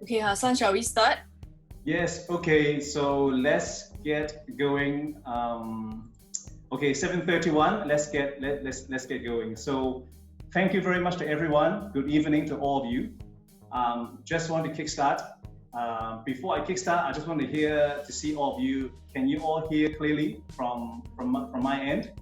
Okay, Hassan, shall we start? Yes, okay, so let's get going. Okay, 7:31, let's get going. So thank you very much to everyone. Good evening to all of you. Just want to kickstart. Before I kickstart, I just want to see all of you. Can you all hear clearly from my end?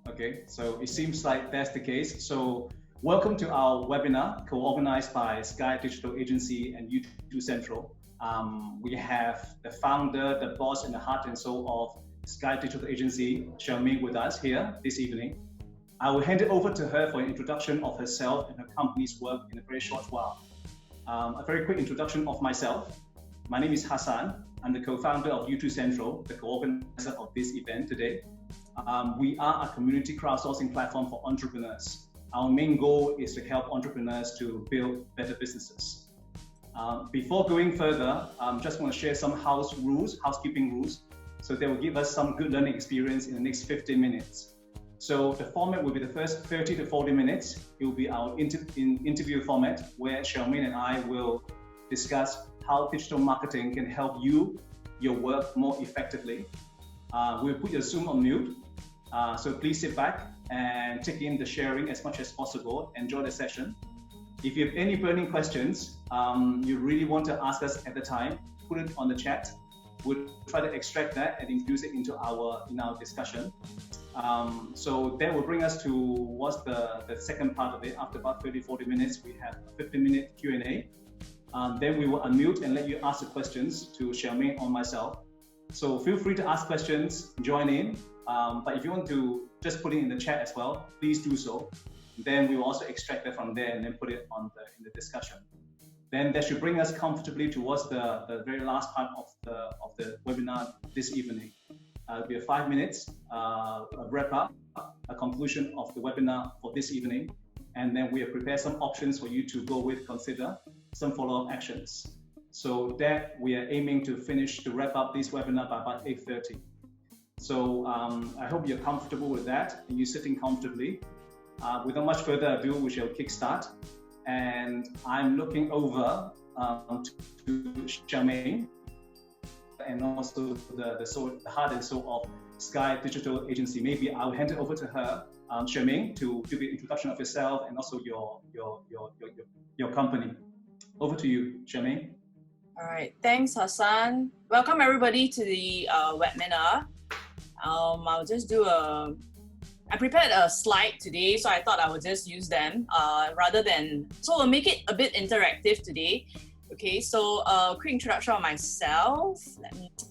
Okay, so it seems like that's the case. So welcome to our webinar co-organized by Sky Digital Agency and U2 Central. We have the founder, the boss, and the heart and soul of Sky Digital Agency, Xiaoming, with us here this evening. I will hand it over to her for an introduction of herself and her company's work in a very short while. A very quick introduction of myself. My name is Hassan. I'm the co-founder of U2 Central, the co-organizer of this event today. We are a community crowdsourcing platform for entrepreneurs. Our main goal is to help entrepreneurs to build better businesses. Before going further, just want to share some housekeeping rules, so they will give us some good learning experience in the next 15 minutes. So the format will be the first 30 to 40 minutes. It will be our interview format, where Xiaoming and I will discuss how digital marketing can help you, your work more effectively. We'll put your Zoom on mute, so please sit back and take in the sharing as much as possible. Enjoy the session. If you have any burning questions you really want to ask us at the time, put it on the chat. We'll try to extract that and infuse it into our discussion. So that will bring us to what's the second part of it. After about 30-40 minutes, we have a 15-minute Q&A. Then we will unmute and let you ask the questions to Xiaoming or myself. So feel free to ask questions, join in. But if you want to just put it in the chat as well, please do so. Then we will also extract it from there and then put it in the discussion. Then that should bring us comfortably towards the very last part of the webinar this evening. It'll be a 5 minutes a wrap up, a conclusion of the webinar for this evening, and then we have prepared some options for you to go with, consider some follow-up actions. So that we are aiming to wrap up this webinar by about 8:30. So I hope you're comfortable with that and you're sitting comfortably. Without much further ado, we shall kickstart. And I'm looking over to Xiaoming, and also the heart and soul of Sky Digital Agency. Maybe I'll hand it over to her, Xiaoming, to give an introduction of yourself and also your company. Over to you, Xiaoming. All right, thanks, Hassan. Welcome everybody to the webinar. I'll just do I prepared a slide today, so I thought I would just use them so we'll make it a bit interactive today. Okay, so quick introduction of myself.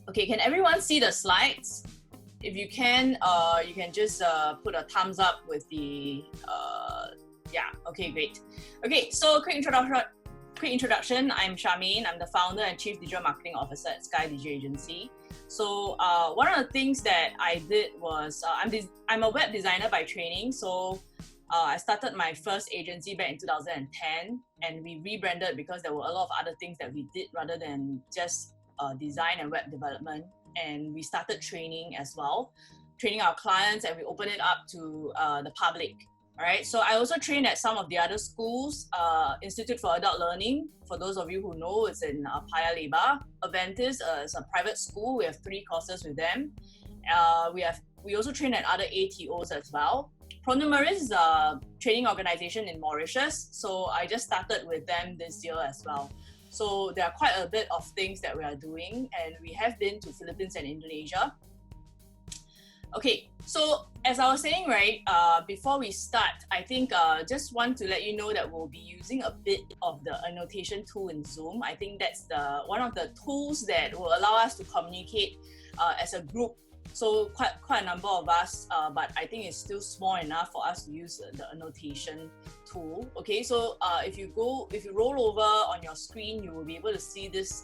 Okay, can everyone see the slides? If you can just put a thumbs up with the, yeah, okay, great. Okay, so quick introduction, I'm Xiaoming. I'm the founder and Chief Digital Marketing Officer at Sky Digital Agency. So one of the things that I did was, I'm a web designer by training. So I started my first agency back in 2010, and we rebranded because there were a lot of other things that we did rather than just design and web development. And we started training as well, training our clients, and we opened it up to the public. All right, so I also train at some of the other schools, Institute for Adult Learning. For those of you who know, it's in Paya Lebar. Aventis is a private school. We have 3 courses with them. We also train at other ATOs as well. Pronumerous is a training organization in Mauritius, so I just started with them this year as well. So there are quite a bit of things that we are doing, and we have been to Philippines and Indonesia. Okay, so as I was saying, right, before we start, I think just want to let you know that we'll be using a bit of the annotation tool in Zoom. I think that's one of the tools that will allow us to communicate as a group. So quite a number of us, but I think it's still small enough for us to use the annotation tool. Okay, so if you roll over on your screen, you will be able to see this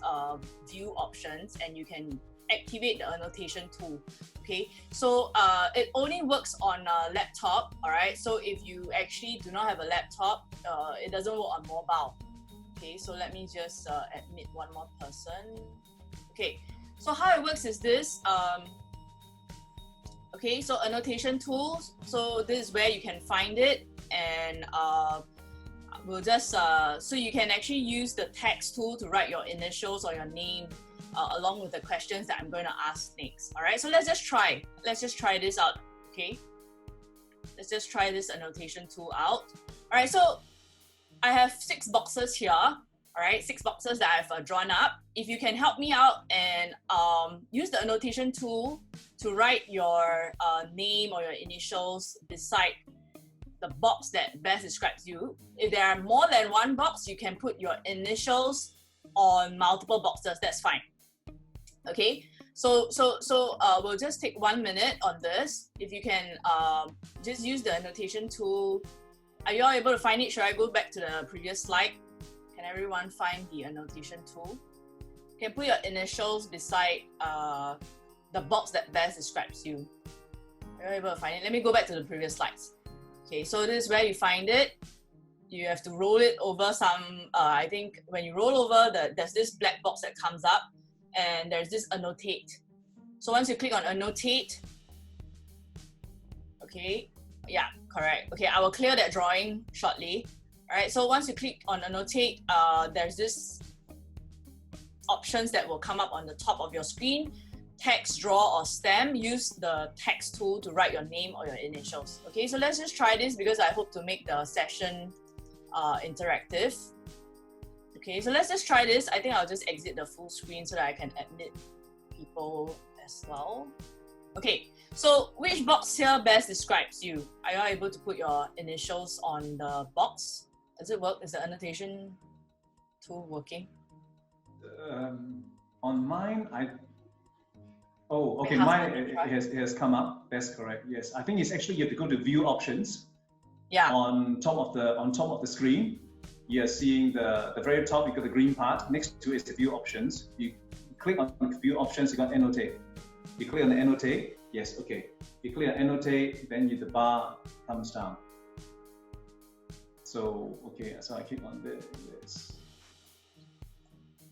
view options, and you can activate the annotation tool. Okay, so it only works on a laptop. All right, so if you actually do not have a laptop, it doesn't work on mobile. Okay, so let me just admit one more person. Okay, so how it works is this. Okay, so annotation tools. So this is where you can find it, and we'll just, so you can actually use the text tool to write your initials or your name along with the questions that I'm going to ask next. All right, so let's just try this out, okay? Let's just try this annotation tool out. All right, so I have 6 boxes here. All right, 6 boxes that I've drawn up. If you can help me out and use the annotation tool to write your name or your initials beside the box that best describes you. If there are more than one box, you can put your initials on multiple boxes. That's fine. Okay, so we'll just take 1 minute on this. If you can just use the annotation tool. Are you all able to find it? Should I go back to the previous slide? Can everyone find the annotation tool? You can put your initials beside the box that best describes you. Are you able to find it? Let me go back to the previous slides. Okay, so this is where you find it. You have to roll it over some, I think when you roll over, there's this black box that comes up and there's this annotate. So once you click on annotate, okay, yeah, correct. Okay, I will clear that drawing shortly. All right, so once you click on annotate, there's this options that will come up on the top of your screen. Text, draw, or stem. Use the text tool to write your name or your initials. Okay, so let's just try this because I hope to make the session interactive. Okay, so let's just try this. I think I'll just exit the full screen so that I can admit people as well. Okay, so which box here best describes you? Are you able to put your initials on the box? Does it work? Is the annotation tool working? On mine, oh, okay, mine it has come up. That's correct. Yes, I think it's actually you have to go to View Options. Yeah. On top of the screen, you're seeing the very top. You got the green part. Next to it is the View Options. You click on View Options. You got Annotate. You click on the Annotate. Yes, okay. You click on Annotate, then the bar comes down. So okay, so I click on this.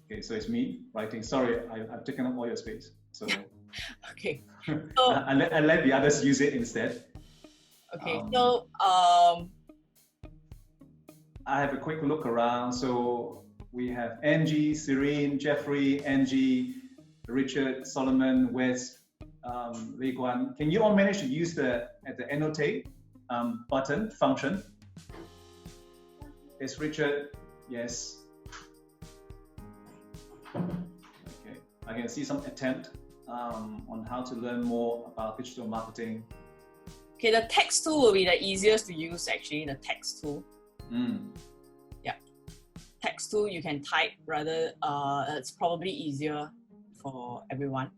Okay, so it's me writing. Sorry, I've taken up all your space. So okay. So, I let the others use it instead. Okay, I have a quick look around. So we have Angie, Serene, Jeffrey, Angie, Richard, Solomon, Wes, Lei Guan. Can you all manage to use the annotate button function? Yes, Richard. Yes. Okay, I can see some attempt on how to learn more about digital marketing. Okay, the text tool will be the easiest to use actually, the text tool. Yeah, text tool you can type rather, it's probably easier for everyone.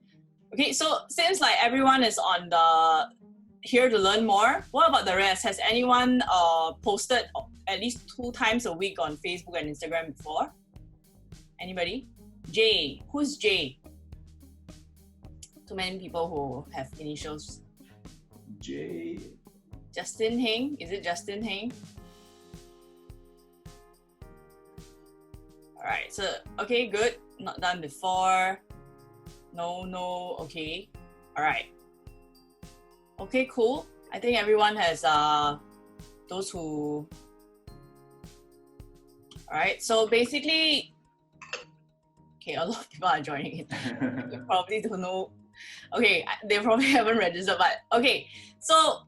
Okay, so since like everyone is on the here to learn more, what about the rest? Has anyone posted at least 2 times a week on Facebook and Instagram before? Anybody? Jay, who's Jay? Too many people who have initials. Jay. Justin Heng, is it Justin Heng? All right, so, okay, good. Not done before. No, okay. All right. Okay, cool. I think everyone has those who... All right, so basically, okay, a lot of people are joining it. They probably don't know. Okay, they probably haven't registered, but okay. So, all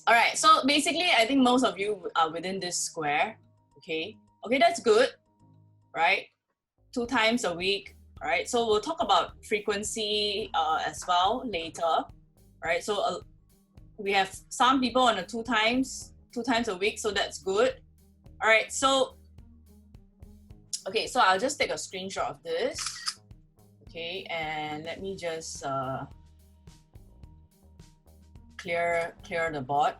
right, so basically, I think most of you are within this square. Okay, that's good, right? 2 times a week. All right, so we'll talk about frequency as well later. All right, so we have some people on the 2 times a week, so that's good. All right, so okay, so I'll just take a screenshot of this. Okay, and let me just clear the board.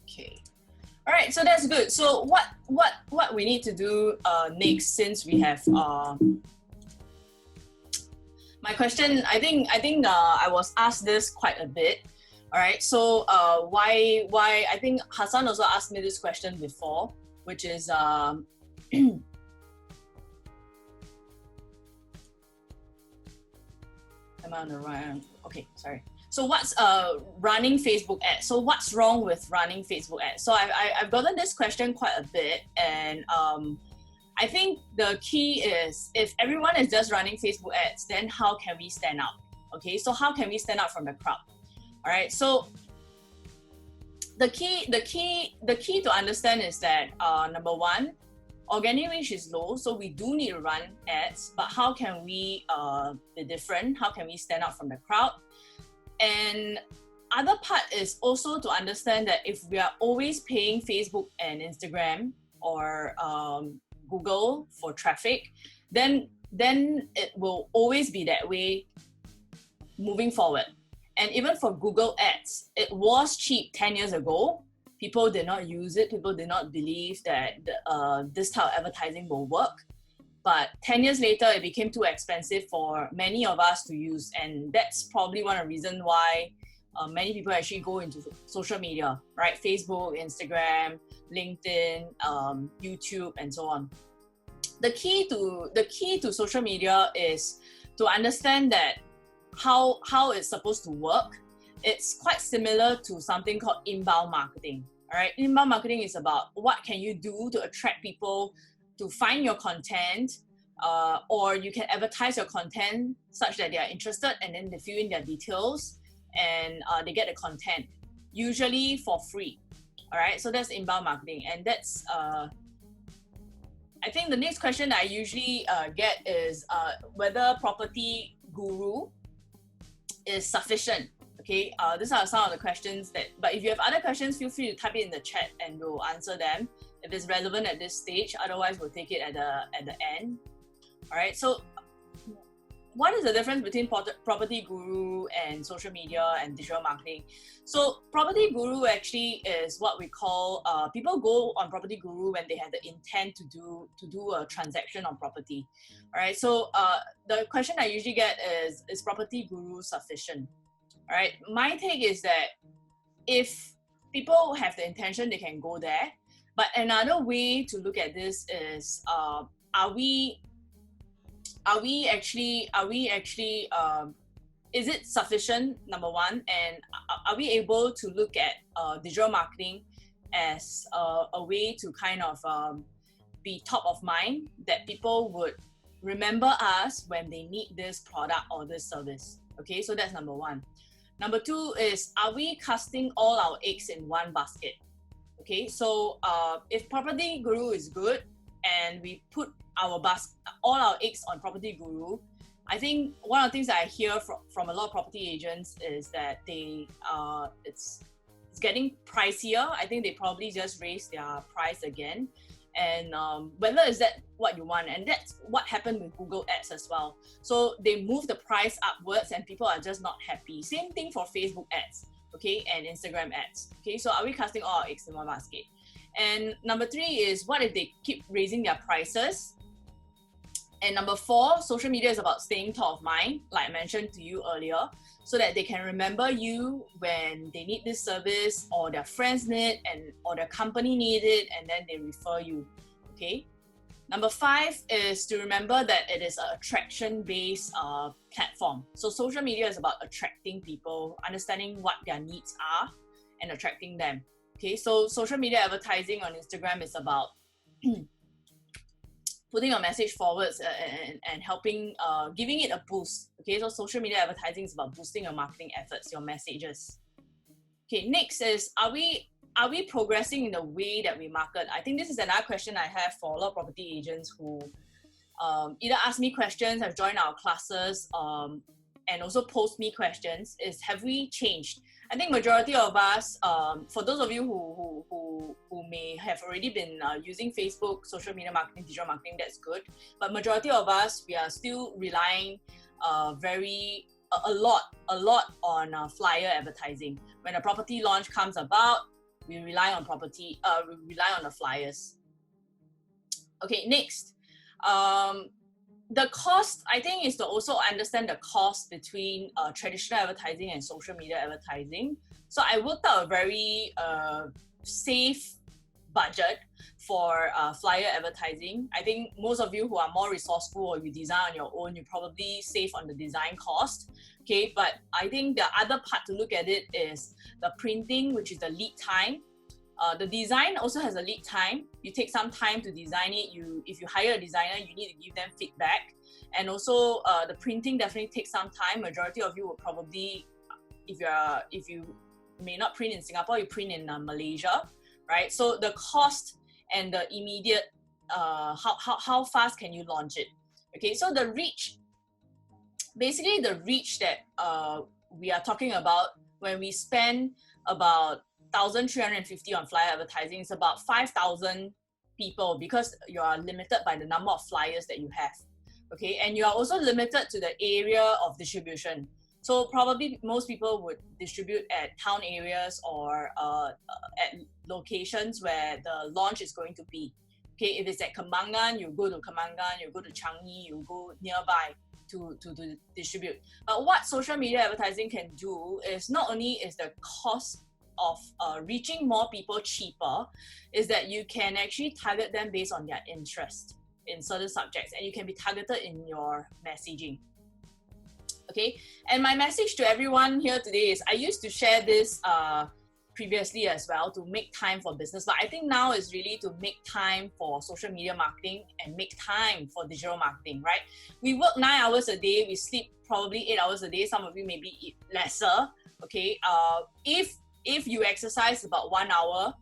Okay. All right, so that's good. So what we need to do next, since we have my question, I think I was asked this quite a bit. All right, so why I think Hassan also asked me this question before, which is am I on the right? Okay, sorry. So what's running Facebook ads? So what's wrong with running Facebook ads? So I've gotten this question quite a bit, and I think the key is, if everyone is just running Facebook ads, then how can we stand out? Okay, so how can we stand out from the crowd? All right, so the key to understand is that number one, organic reach is low, so we do need to run ads, but how can we be different? How can we stand out from the crowd? And other part is also to understand that if we are always paying Facebook and Instagram or Google for traffic, then it will always be that way moving forward. And even for Google ads, it was cheap 10 years ago. People did not use it. People did not believe that this type of advertising will work. But 10 years later, it became too expensive for many of us to use. And that's probably one of the reasons why many people actually go into social media, right? Facebook, Instagram, LinkedIn, YouTube, and so on. The key to social media is to understand that how it's supposed to work. It's quite similar to something called inbound marketing. All right, inbound marketing is about what can you do to attract people to find your content, or you can advertise your content such that they are interested, and then they fill in their details and they get the content, usually for free. All right, so that's inbound marketing, and that's I think the next question that I usually get is whether Property Guru is sufficient. Okay, these are some of the questions but if you have other questions, feel free to type it in the chat and we'll answer them if it's relevant at this stage. Otherwise, we'll take it at the end. All right, so what is the difference between Property Guru and social media and digital marketing? So Property Guru actually is what we call, people go on Property Guru when they have the intent to do a transaction on property. All right, so the question I usually get is Property Guru sufficient? All right, my take is that if people have the intention, they can go there. But another way to look at this is, is it sufficient, number one, and are we able to look at digital marketing as a way to kind of be top of mind, that people would remember us when they need this product or this service? Okay, so that's number one. Number two is, are we casting all our eggs in one basket? Okay, so if Property Guru is good and we put all our eggs on Property Guru, I think one of the things that I hear from a lot of property agents is that it's getting pricier. I think they probably just raised their price again. And whether is that what you want, and that's what happened with Google ads as well. So they move the price upwards and people are just not happy. Same thing for Facebook ads, okay, and Instagram ads. Okay, so are we casting all our eggs in one basket? And number three is, what if they keep raising their prices? And number four, social media is about staying top of mind, like I mentioned to you earlier, so that they can remember you when they need this service, or their friends need it, or their company need it, and then they refer you. Okay. Number five is to remember that it is an attraction-based platform. So social media is about attracting people, understanding what their needs are, and attracting them. Okay, so social media advertising on Instagram is about putting a message forward and helping, giving it a boost. Okay, so social media advertising is about boosting your marketing efforts, your messages. Okay, next is, are we progressing in the way that we market? I think this is another question I have for a lot of property agents who either ask me questions, have joined our classes, and also post me questions, is, have we changed? I think majority of us, for those of you who may have already been using Facebook, social media marketing, digital marketing, that's good. But majority of us, we are still relying a lot on flyer advertising. When a property launch comes about, we rely on the flyers. Okay, next. The cost, I think, is to also understand the cost between traditional advertising and social media advertising. So I worked out a very safe budget for flyer advertising. I think most of you who are more resourceful or you design on your own, you probably save on the design cost. Okay, but I think the other part to look at it is the printing, which is the lead time. The design also has a lead time. You take some time to design it. If you hire a designer, you need to give them feedback. And also the printing definitely takes some time. Majority of you will probably, if you may not print in Singapore, you print in Malaysia, right? So the cost and the immediate, how fast can you launch it? Okay, so the reach, basically the reach that we are talking about when we spend about 1,350 on flyer advertising, is about 5,000 people, because you are limited by the number of flyers that you have. Okay, and you are also limited to the area of distribution. So probably most people would distribute at town areas or at locations where the launch is going to be. Okay, if it's at Kembangan, you go to Kembangan, you go to Changi, you go nearby to distribute. But what social media advertising can do is not only is the cost of reaching more people cheaper, is that you can actually target them based on their interest in certain subjects, and you can be targeted in your messaging. Okay, and my message to everyone here today is, I used to share this previously as well, to make time for business, but I think now is really to make time for social media marketing and make time for digital marketing, right? We work 9 hours a day, we sleep probably 8 hours a day, some of you maybe eat lesser. Okay, if you exercise about 1 hour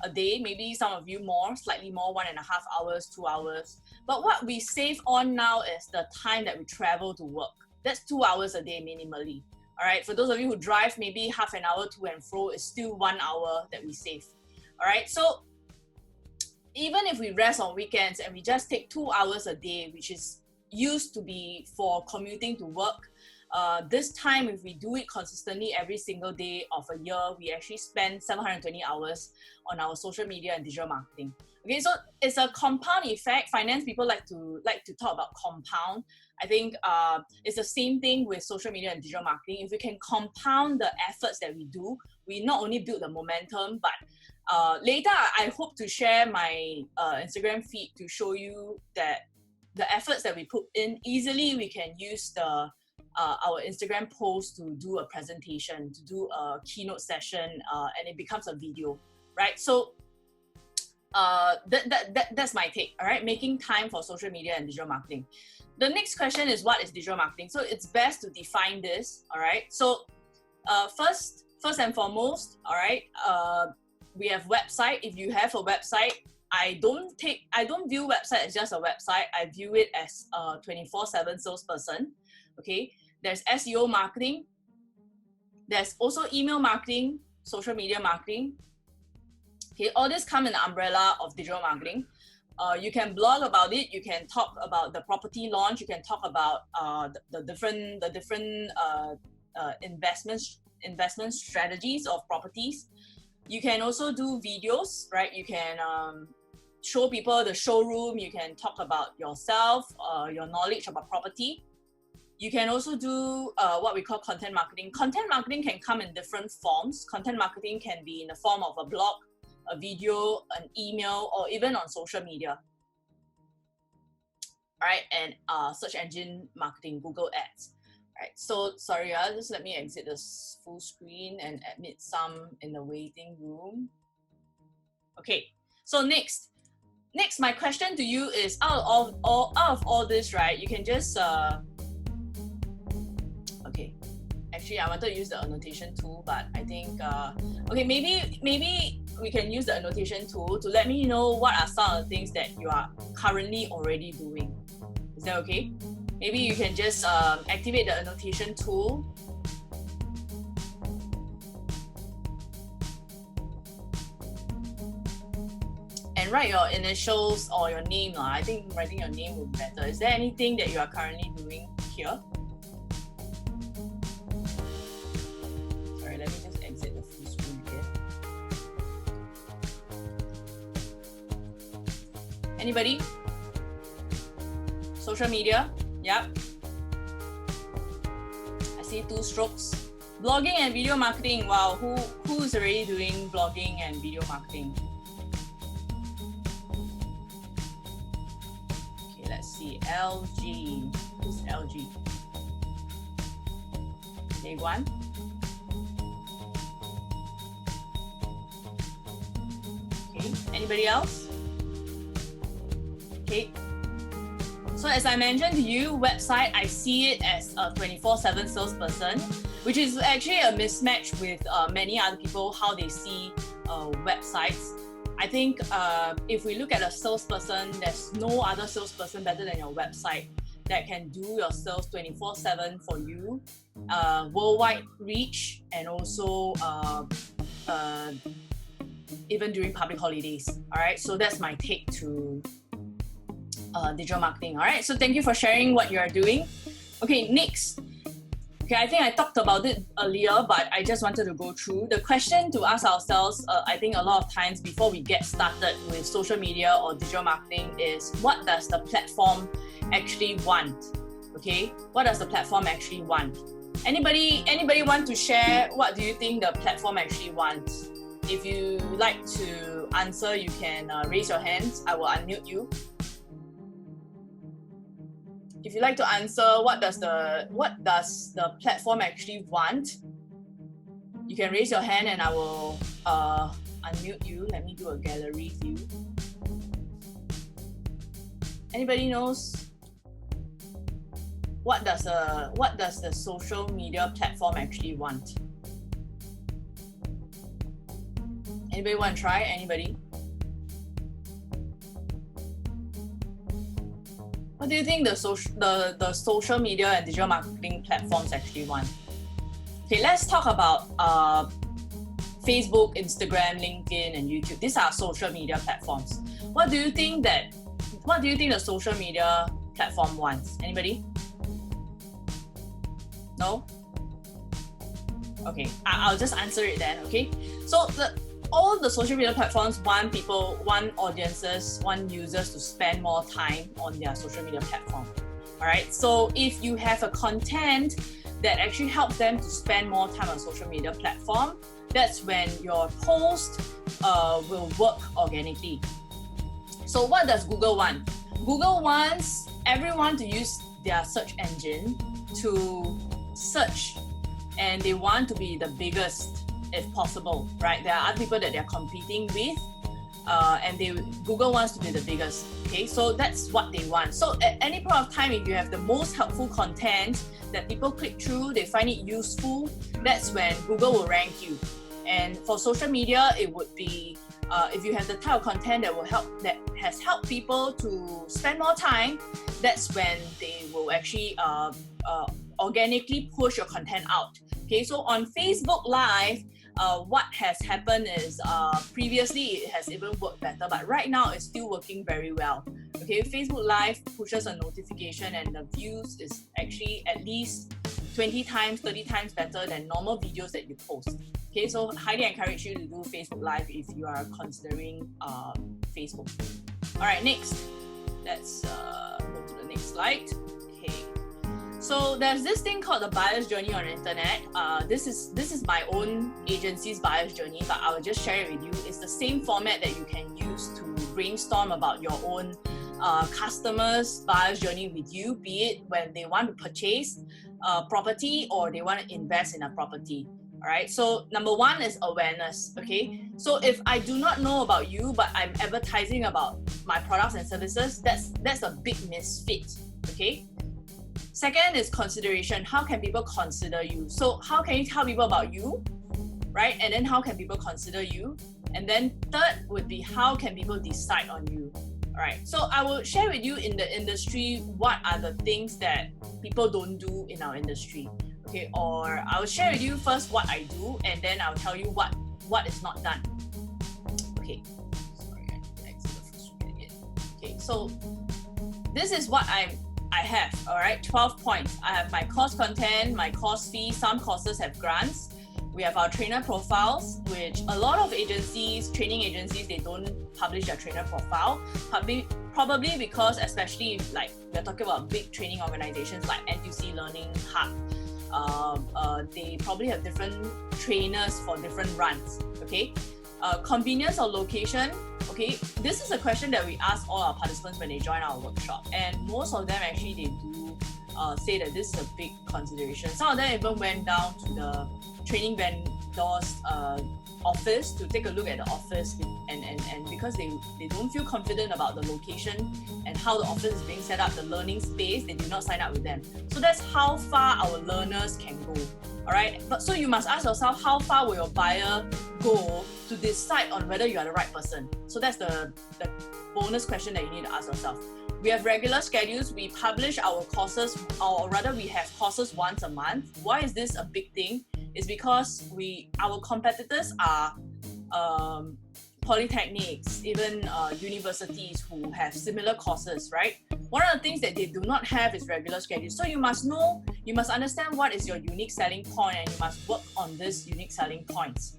a day, maybe some of you more, slightly more, 1.5 hours, 2 hours. But what we save on now is the time that we travel to work. That's 2 hours a day minimally. All right, for those of you who drive, maybe half an hour to and fro is still 1 hour that we save. All right, so even if we rest on weekends and we just take 2 hours a day, which is used to be for commuting to work, this time, if we do it consistently every single day of a year, we actually spend 720 hours on our social media and digital marketing. Okay, so it's a compound effect. Finance people like to talk about compound. I think it's the same thing with social media and digital marketing. If we can compound the efforts that we do, we not only build the momentum, but later I hope to share my Instagram feed to show you that the efforts that we put in, easily we can use our Instagram post to do a presentation, to do a keynote session, and it becomes a video, right? So that's my take, all right? Making time for social media and digital marketing. The next question is, what is digital marketing? So it's best to define this, all right? So first and foremost, all right, we have website. If you have a website, I don't view website as just a website. I view it as a 24/7 salesperson. Okay, there's SEO marketing. There's also email marketing, social media marketing. Okay, all this come in the umbrella of digital marketing. You can blog about it. You can talk about the property launch. You can talk about the different investment strategies of properties. You can also do videos, right? You can show people the showroom. You can talk about yourself, your knowledge about property. You can also do what we call content marketing. Content marketing can come in different forms. Content marketing can be in the form of a blog, a video, an email, or even on social media. All right, and search engine marketing, Google Ads. All right, so sorry, just let me exit this full screen and admit some in the waiting room. Okay, so next, my question to you is, out of all this, right, you can just okay, actually I wanted to use the annotation tool, but I think okay, maybe we can use the annotation tool to let me know what are some of the things that you are currently already doing. Is that okay? Maybe you can just activate the annotation tool. And write your initials or your name. I think writing your name would be better. Is there anything that you are currently doing here? Sorry, let me just exit the full screen again. Anybody? Social media? Yep. I see 2 strokes. Blogging and video marketing. Wow, who's already doing blogging and video marketing? let's see, LG. Who's LG? Okay, one. Okay, anybody else? Okay. So as I mentioned to you, website, I see it as a 24/7 salesperson, which is actually a mismatch with many other people, how they see websites. I think if we look at a salesperson, there's no other salesperson better than your website that can do your sales 24/7 for you, worldwide reach, and also even during public holidays. All right, so that's my take to digital marketing. All right, so thank you for sharing what you are doing. Okay, next. Okay, I think I talked about it earlier, but I just wanted to go through the question to ask ourselves. I think a lot of times before we get started with social media or digital marketing is, what does the platform actually want? Okay, what does the platform actually want? Anybody want to share what do you think the platform actually wants? If you like to answer, you can raise your hands. I will unmute you. If you like to answer, what does the platform actually want? You can raise your hand and I will unmute you. Let me do a gallery view. Anybody knows what does the social media platform actually want? Anybody want to try? Anybody? What do you think the social media and digital marketing platforms actually want? Okay, let's talk about Facebook, Instagram, LinkedIn, and YouTube. These are social media platforms. What do you think the social media platform wants? Anybody? No? Okay, I'll just answer it then, okay? So all the social media platforms want people, want audiences, want users to spend more time on their social media platform. All right, so if you have a content that actually helps them to spend more time on social media platform, that's when your post will work organically. So what does Google want? Google wants everyone to use their search engine to search, and they want to be the biggest if possible, right? There are other people that they're competing with, and Google wants to be the biggest. Okay, so that's what they want. So at any point of time, if you have the most helpful content that people click through, they find it useful, that's when Google will rank you. And for social media, it would be if you have the type of content that has helped people to spend more time, that's when they will actually organically push your content out. Okay, so on Facebook Live, what has happened is previously it has even worked better, but right now it's still working very well. Okay, Facebook Live pushes a notification and the views is actually at least 20 times, 30 times better than normal videos that you post. Okay, so highly encourage you to do Facebook Live if you are considering Facebook. All right, next. Let's go to the next slide. Okay. So there's this thing called the buyer's journey on the internet. This is my own agency's buyer's journey, but I will just share it with you. It's the same format that you can use to brainstorm about your own customers' buyer's journey with you, be it when they want to purchase a property or they want to invest in a property. All right. So number one is awareness. Okay. So if I do not know about you, but I'm advertising about my products and services, that's a big misfit. Okay. Second is consideration. How can people consider you? So how can you tell people about you, right? And then how can people consider you? And then third would be how can people decide on you? All right. So I will share with you in the industry what are the things that people don't do in our industry. Okay. Or I will share with you first what I do, and then I'll tell you what is not done. Okay. Sorry, I exit the first screen again. Okay. So this is what I have, all right, 12 points. I have my course content, my course fee. Some courses have grants. We have our trainer profiles, which a lot of agencies, training agencies, they don't publish their trainer profile. Probably because, especially if like we're talking about big training organizations like NTUC Learning Hub, they probably have different trainers for different runs, okay? Convenience or location. okay, this is a question that we ask all our participants when they join our workshop, and most of them actually they do say that this is a big consideration. Some of them even went down to the training vendor's office to take a look at the office, and because they don't feel confident about the location and how the office is being set up, the learning space, they do not sign up with them. So that's how far our learners can go. All right, but so you must ask yourself, how far will your buyer go to decide on whether you are the right person? So that's the bonus question that you need to ask yourself. We have regular schedules. We publish our courses, or rather we have courses once a month. Why is this a big thing? It's because our competitors are polytechnics, even universities who have similar courses, right? One of the things that they do not have is regular schedules. So you must understand what is your unique selling point, and you must work on this unique selling points.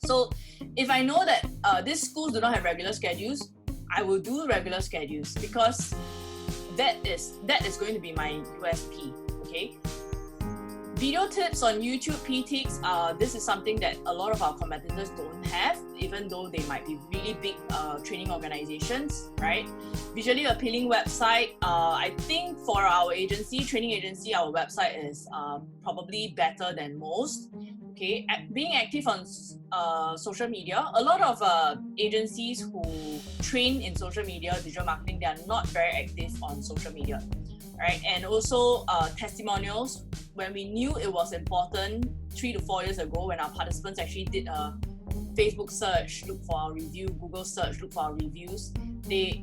So if I know that these schools do not have regular schedules, I will do regular schedules, because that is going to be my USP, okay? Video tips on YouTube PTICs, this is something that a lot of our competitors don't have, even though they might be really big training organizations, right? Visually appealing website, I think for our training agency, our website is probably better than most. Okay, being active on social media, a lot of agencies who train in social media, digital marketing, they are not very active on social media, right? And also testimonials. When we knew it was important 3 to 4 years ago, when our participants actually did a Facebook search, look for our review, Google search, look for our reviews.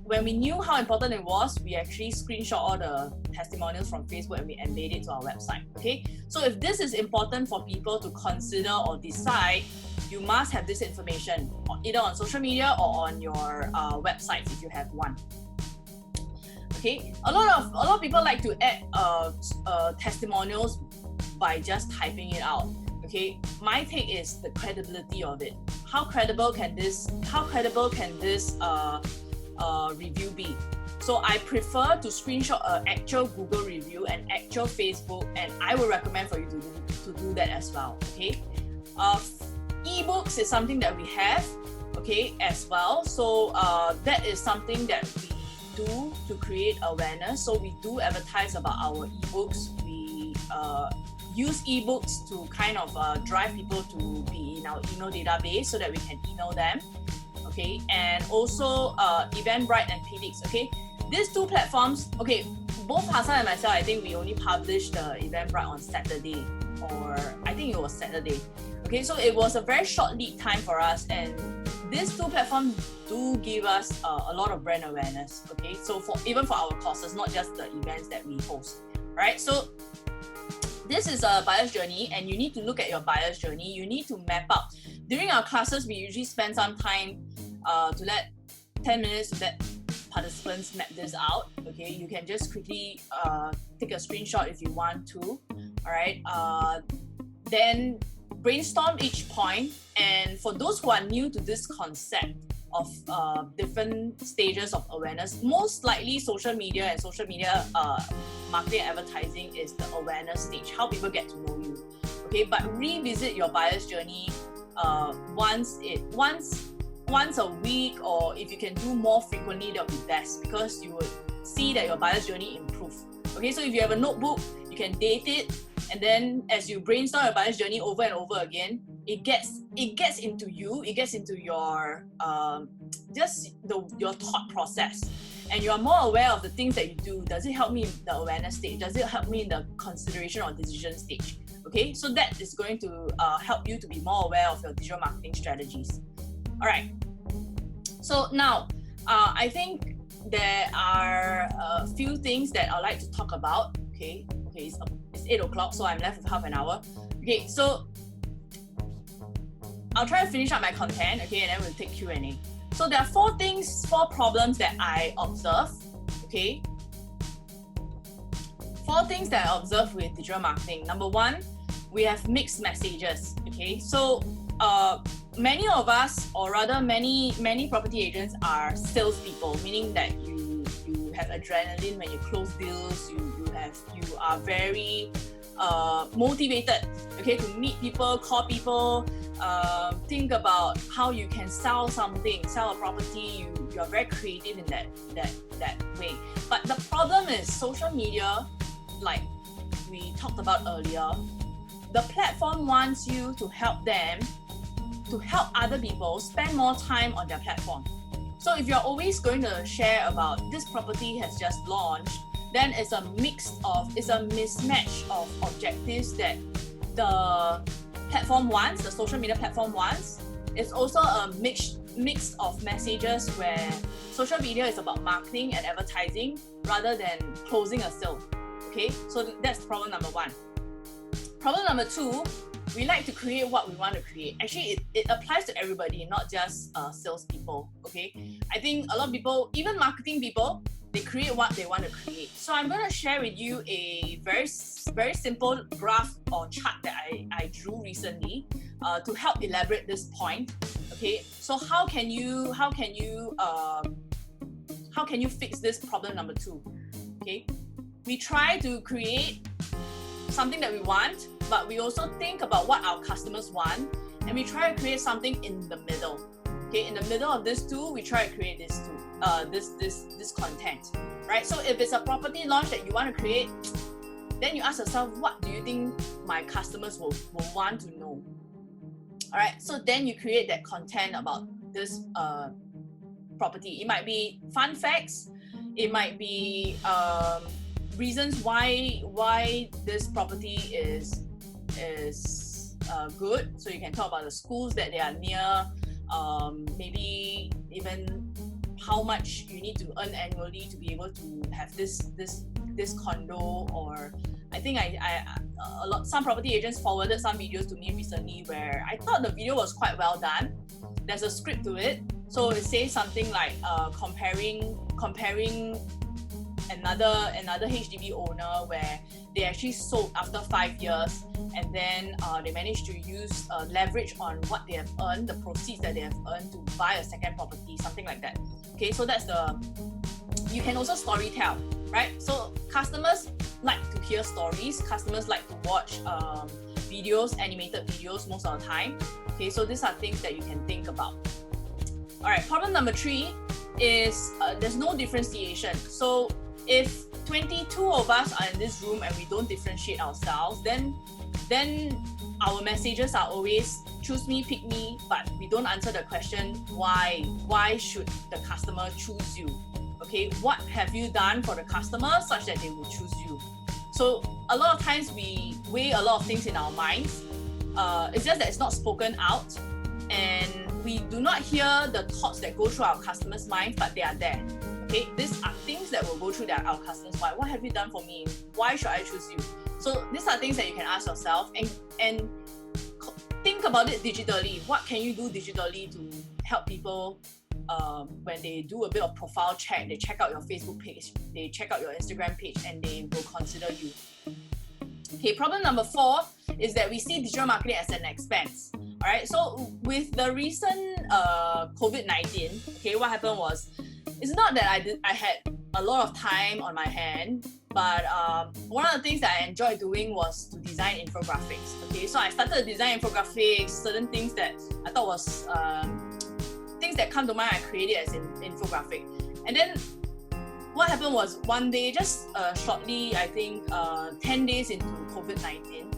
When we knew how important it was, we actually screenshot all the testimonials from Facebook and we embed it to our website. Okay, so if this is important for people to consider or decide, you must have this information either on social media or on your website if you have one. Okay, a lot of people like to add testimonials by just typing it out. Okay, my take is the credibility of it. How credible can this review be? So I prefer to screenshot an actual Google review and actual Facebook, and I would recommend for you to do that as well. Okay, ebooks is something that we have, okay, as well. So that is something that we do to create awareness. So we do advertise about our ebooks. We use ebooks to kind of drive people to be in our email database so that we can email them. Okay, and also Eventbrite and PTICs. Okay, these two platforms, okay, both Hassan and myself, I think we only published the Eventbrite on Saturday, or I think it was Saturday. Okay, so it was a very short lead time for us, and these two platforms do give us a lot of brand awareness. Okay, so even for our courses, not just the events that we host, right? So this is a buyer's journey, and you need to look at your buyer's journey. You need to map out. During our classes, we usually spend some time to let 10 minutes to let participants map this out. Okay, you can just quickly take a screenshot if you want to. All right, then brainstorm each point. And for those who are new to this concept of different stages of awareness, most likely social media and social media marketing advertising is the awareness stage, how people get to know you. Okay, but revisit your buyer's journey once a week, or if you can do more frequently, that'll be best, because you would see that your buyer's journey improve. Okay, so if you have a notebook, you can date it, and then as you brainstorm your buyer's journey over and over again, it gets into you, it gets into your your thought process, and you are more aware of the things that you do. Does it help me in the awareness stage? Does it help me in the consideration or decision stage? Okay, so that is going to help you to be more aware of your digital marketing strategies. All right, so now I think there are a few things that I'd like to talk about. Okay, it's 8 o'clock, so I'm left with half an hour. Okay, so I'll try to finish up my content, okay, and then we'll take Q&A. So there are 4 problems that I observe, okay? 4 things that I observe with digital marketing. Number 1, we have mixed messages, okay? So many of us, or rather many property agents are salespeople, meaning that you have adrenaline when you close deals. You are very motivated, okay, to meet people, call people, think about how you can sell something, sell a property. You are very creative in that way. But the problem is social media, like we talked about earlier, the platform wants you to help them, to help other people spend more time on their platform. So if you're always going to share about this property has just launched, then it's a mismatch of objectives that the platform wants, the social media platform wants. It's also a mix of messages where social media is about marketing and advertising rather than closing a sale. Okay, so that's problem number one. Problem number two, we like to create what we want to create. Actually, it applies to everybody, not just salespeople. Okay, I think a lot of people, even marketing people, they create what they want to create. So I'm going to share with you a very simple graph or chart that I drew recently to help elaborate this point. Okay, so how can you fix this problem number two? Okay, we try to create something that we want, but we also think about what our customers want, and we try to create something in the middle. Okay, in the middle of this two, we try to create this content, right? So if it's a property launch that you want to create, then you ask yourself, what do you think my customers will want to know? All right, so then you create that content about this property. It might be fun facts, it might be reasons why this property is good. So you can talk about the schools that they are near, maybe even how much you need to earn annually to be able to have this condo. Or I think some property agents forwarded some videos to me recently where I thought the video was quite well done. There's a script to it, so it says something like comparing another HDB owner where they actually sold after 5 years, and then they managed to use leverage on what they have earned, the proceeds that they have earned, to buy a second property, something like that. Okay, so that's you can also story tell, right? So customers like to hear stories, customers like to watch videos, animated videos most of the time. Okay, so these are things that you can think about. All right, problem number three is there's no differentiation. So if 22 of us are in this room and we don't differentiate ourselves, then our messages are always choose me, pick me, but we don't answer the question why should the customer choose you? Okay, what have you done for the customer such that they will choose you? So a lot of times we weigh a lot of things in our minds. It's just that it's not spoken out, and we do not hear the thoughts that go through our customers' minds, but they are there. Okay, these are things that will go through our customers' mind. What have you done for me? Why should I choose you? So these are things that you can ask yourself and think about it digitally. What can you do digitally to help people when they do a bit of profile check, they check out your Facebook page, they check out your Instagram page, and they will consider you. Okay, problem number four is that we see digital marketing as an expense. All right, so with the recent COVID-19, okay, what happened was, it's not that I had a lot of time on my hand, but one of the things that I enjoyed doing was to design infographics. Okay, so I started to design infographics, certain things that I thought was things that come to mind, I created as an infographic. And then what happened was, one day, just shortly, I think 10 days into COVID-19,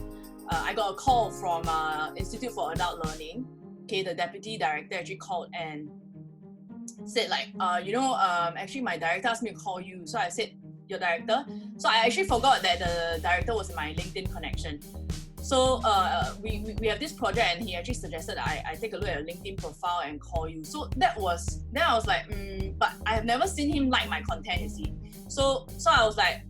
I got a call from Institute for Adult Learning. Okay, the deputy director actually called and said like, actually my director asked me to call you. So I said, your director? So I actually forgot that the director was in my LinkedIn connection. So we have this project, and he actually suggested that I take a look at your LinkedIn profile and call you. So then I was like, but I have never seen him like my content, you see. So I was like,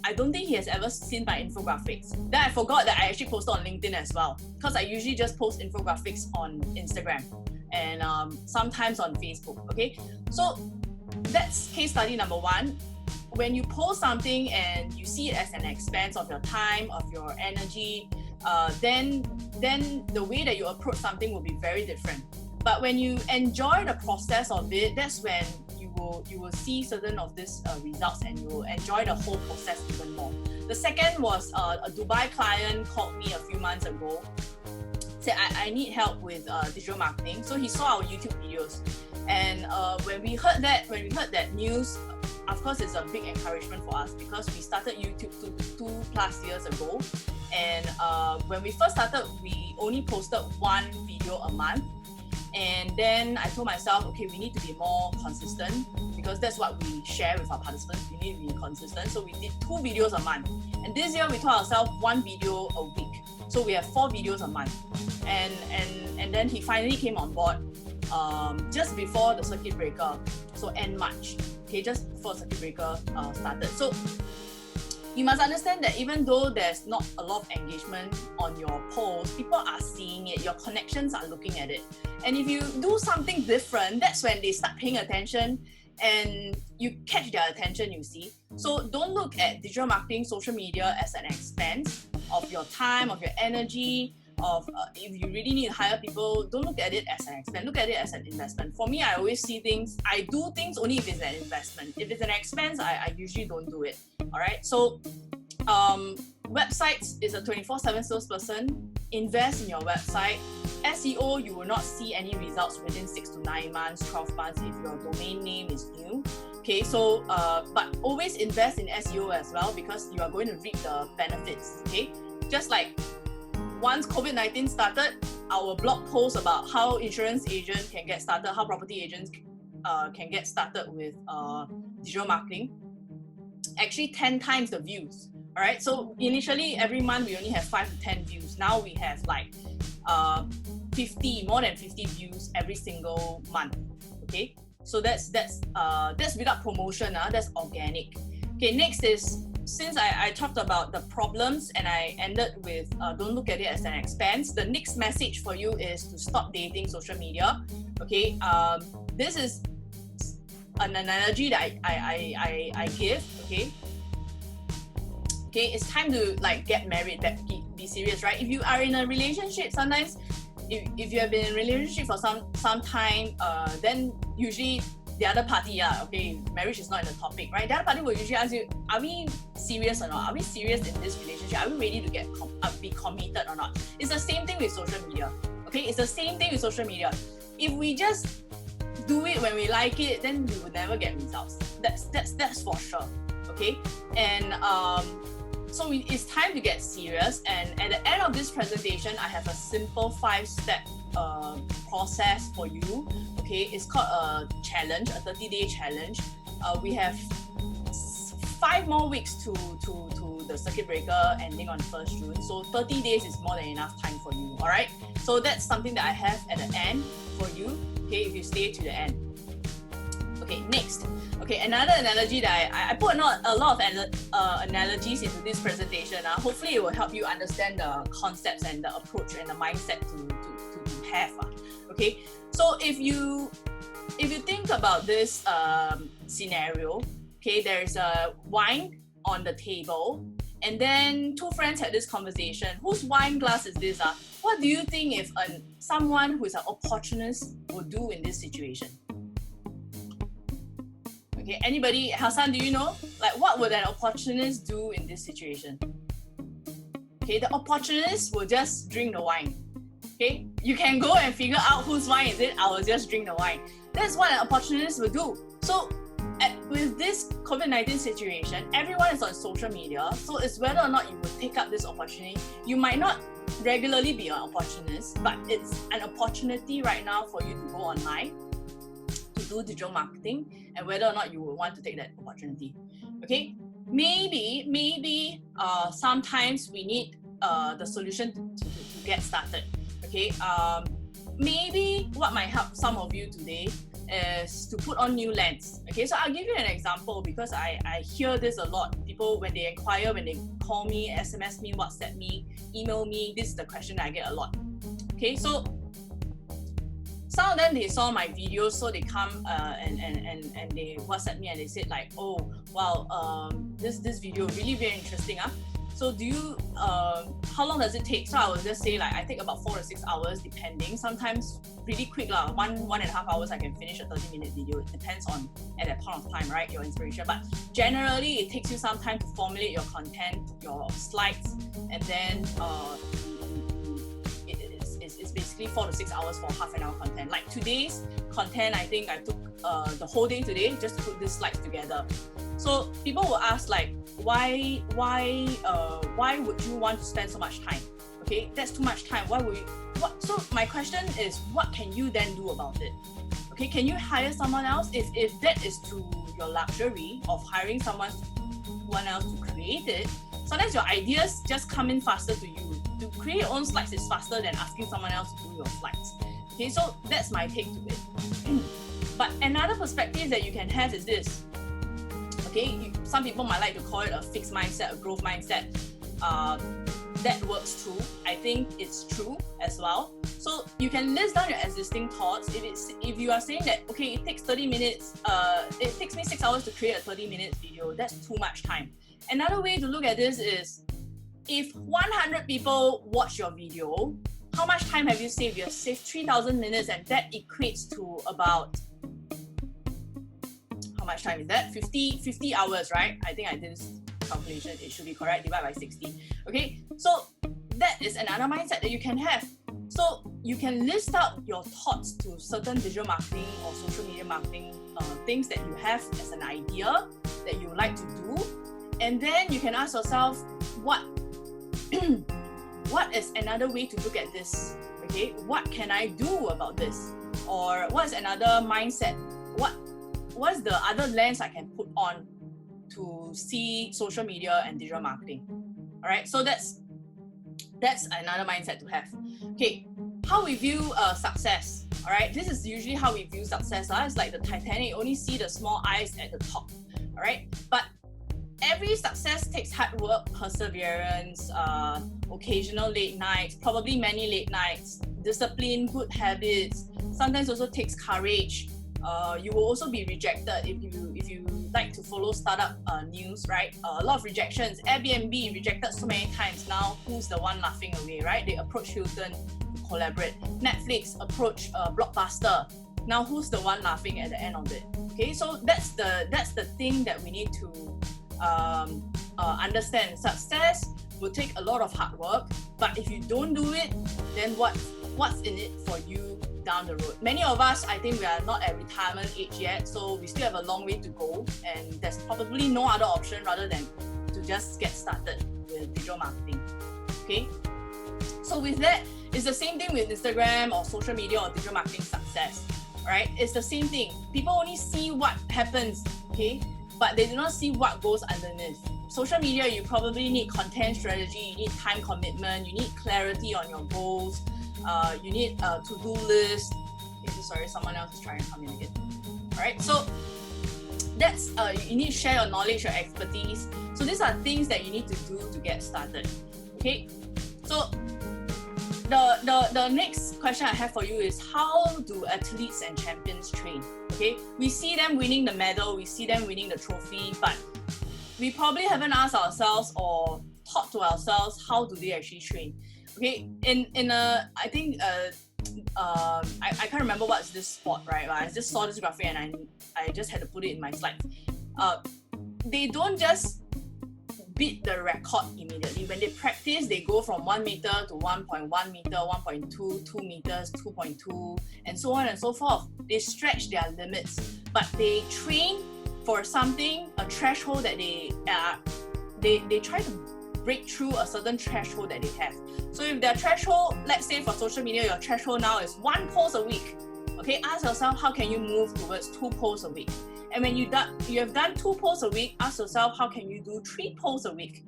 I don't think he has ever seen my infographics. Then I forgot that I actually posted on LinkedIn as well, because I usually just post infographics on Instagram and sometimes on Facebook. Okay, so that's case study number one. When you post something and you see it as an expense of your time, of your energy, then the way that you approach something will be very different. But when you enjoy the process of it, that's when you will see certain of these results, and you will enjoy the whole process even more. The second was a Dubai client called me a few months ago, said I need help with digital marketing. So he saw our YouTube videos, and when we heard that news, of course it's a big encouragement for us because we started YouTube 2+ years ago, and when we first started, we only posted one video a month. And then I told myself, okay, we need to be more consistent because that's what we share with our participants. We need to be consistent. So we did 2 videos a month. And this year we told ourselves 1 video a week. So we have 4 videos a month. And then he finally came on board just before the circuit breaker. So end March, okay, just before circuit breaker started. So you must understand that even though there's not a lot of engagement on your post, people are seeing it, your connections are looking at it. And if you do something different, that's when they start paying attention and you catch their attention, you see. So don't look at digital marketing, social media as an expense of your time, of your energy, of if you really need to hire people, don't look at it as an expense, look at it as an investment. For me, I always see things, I do things only if it's an investment. If it's an expense, I usually don't do it. All right, so websites is a 24/7 salesperson. Invest in your website. SEO, you will not see any results within 6 to 9 months, 12 months if your domain name is new. Okay, so but always invest in SEO as well because you are going to reap the benefits. Okay, just like once COVID-19 started, our blog post about how insurance agents can get started, how property agents can get started with digital marketing, actually 10 times the views. All right, so initially every month we only have 5 to 10 views. Now we have like more than 50 views every single month. Okay, so that's without promotion. That's organic. Okay, next is, since I talked about the problems and I ended with don't look at it as an expense, the next message for you is to stop dating social media. Okay, this is an analogy that I give. Okay, it's time to like get married, be serious, right? If you are in a relationship, sometimes if you have been in a relationship for some time, then usually the other party, okay, marriage is not in the topic, right? The other party will usually ask you, are we serious or not? Are we serious in this relationship? Are we ready to be committed or not? It's the same thing with social media, okay? It's the same thing with social media. If we just do it when we like it, then we will never get results. That's for sure, okay? And so it's time to get serious. And at the end of this presentation, I have a simple 5-step process for you. Okay, it's called a challenge, a 30-day challenge. We have 5 more weeks to the circuit breaker ending on 1st June. So 30 days is more than enough time for you. All right. So that's something that I have at the end for you. Okay, if you stay to the end. Okay, next. Okay, another analogy that I put a lot of analogies into this presentation. Hopefully it will help you understand the concepts and the approach and the mindset to have. Okay, so if you think about this scenario, okay, there's a wine on the table, and then 2 friends had this conversation. Whose wine glass is this? What do you think if someone who is an opportunist would do in this situation? Okay, anybody? Hassan, do you know? Like, what would an opportunist do in this situation? Okay, the opportunist will just drink the wine. Okay, you can go and figure out whose wine is it. I will just drink the wine. That's what an opportunist will do. So with this COVID-19 situation, everyone is on social media. So it's whether or not you will take up this opportunity. You might not regularly be an opportunist, but it's an opportunity right now for you to go online, to do digital marketing, and whether or not you will want to take that opportunity. Okay, maybe sometimes we need the solution to get started. Okay, maybe what might help some of you today is to put on new lens. Okay, so I'll give you an example because I hear this a lot. People, when they inquire, when they call me, SMS me, WhatsApp me, email me, this is the question I get a lot. Okay, so some of them, they saw my videos, so they come and they WhatsApp me and they said like, oh wow, this video really very interesting. So do you, how long does it take? So I would just say like, I take about 4 to 6 hours depending, sometimes pretty quick lah, 1.5 hours I can finish a 30-minute video. It depends on at that point of time, right, your inspiration. But generally it takes you some time to formulate your content, your slides, and then it's basically 4 to 6 hours for half an hour content. Like today's content, I think I took the whole day today just to put these slides together. So people will ask like, why would you want to spend so much time? Okay, that's too much time. Why would you? What? So my question is, what can you then do about it? Okay, can you hire someone else? If that is to your luxury of hiring someone else to create it, sometimes your ideas just come in faster to you. To create your own slides is faster than asking someone else to do your slides. Okay, so that's my take to it. But another perspective that you can have is this. Okay, some people might like to call it a fixed mindset, a growth mindset. That works too. I think it's true as well. So you can list down your existing thoughts. If you are saying that, okay, it takes 30 minutes, it takes me 6 hours to create a 30-minute video, that's too much time. Another way to look at this is, if 100 people watch your video, how much time have you saved? You have saved 3,000 minutes, and that equates to about, how much time is that? 50 hours, right? I think I did this calculation, it should be correct, divide by 60. Okay, so that is another mindset that you can have. So you can list out your thoughts to certain digital marketing or social media marketing things that you have as an idea that you would like to do, and then you can ask yourself, what is another way to look at this? Okay, what can I do about this? Or what's another mindset? What's the other lens I can put on to see social media and digital marketing? All right, so that's another mindset to have. Okay, how we view success. All right, this is usually how we view success. It's like the Titanic, you only see the small ice at the top. All right, but every success takes hard work, perseverance, occasional late nights, probably many late nights, discipline, good habits. Sometimes also takes courage. You will also be rejected if you like to follow startup news, right? A lot of rejections. Airbnb rejected so many times. Now who's the one laughing away, right? They approach Hilton to collaborate. Netflix approach Blockbuster. Now who's the one laughing at the end of it? Okay, so that's the thing that we need to understand. Success will take a lot of hard work, but if you don't do it, then what's in it for you down the road? Many of us, I think we are not at retirement age yet, so we still have a long way to go, and there's probably no other option rather than to just get started with digital marketing. Okay, so with that, it's the same thing with Instagram or social media or digital marketing success. Right? It's the same thing. People only see what happens, okay, but they do not see what goes underneath. Social media, you probably need content strategy, you need time commitment, you need clarity on your goals, you need a to-do list. Okay, sorry, someone else is trying to come in again. All right, so that's you need to share your knowledge, your expertise. So these are things that you need to do to get started. Okay, so the next question I have for you is, how do athletes and champions train? Okay, we see them winning the medal, we see them winning the trophy, but we probably haven't asked ourselves or thought to ourselves, how do they actually train? Okay, I think I can't remember what's this sport, right? I just saw this graphic and I just had to put it in my slides. They don't just beat the record immediately. When they practice, they go from 1 meter to 1.1 meter, 1.2, 2 meters, 2.2, and so on and so forth. They stretch their limits, but they train for something, a threshold that they try to break through a certain threshold that they have. So if their threshold, let's say for social media, your threshold now is 1 post a week. Okay, ask yourself, how can you move towards 2 posts a week? And when you have done 2 posts a week, ask yourself, how can you do 3 posts a week?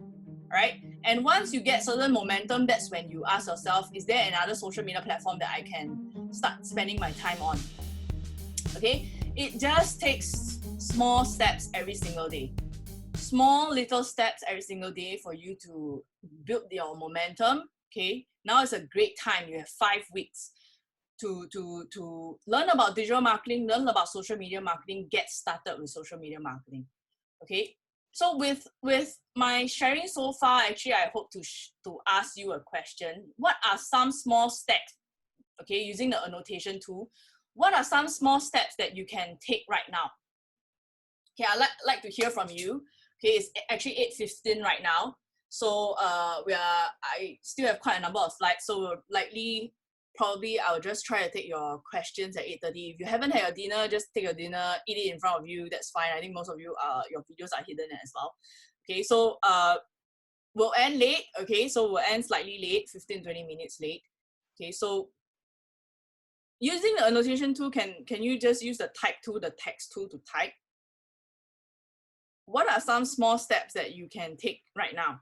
Right? And once you get certain momentum, that's when you ask yourself, is there another social media platform that I can start spending my time on? Okay, it just takes small steps every single day. Small little steps every single day for you to build your momentum. Okay, now is a great time. You have 5 weeks to learn about digital marketing, learn about social media marketing, get started with social media marketing. Okay, So with my sharing so far, actually, I hope to ask you a question. What are some small steps, okay, using the annotation tool? What are some small steps that you can take right now? Okay, I'd like to hear from you. Okay, it's actually 8:15 right now. So I still have quite a number of slides. So probably I'll just try to take your questions at 8:30. If you haven't had your dinner, just take your dinner, eat it in front of you. That's fine. I think most of you, your videos are hidden as well. Okay, so we'll end late. Okay, so we'll end slightly late, 15-20 minutes late. Okay, so using the annotation tool, can you just use the type tool, the text tool to type? What are some small steps that you can take right now?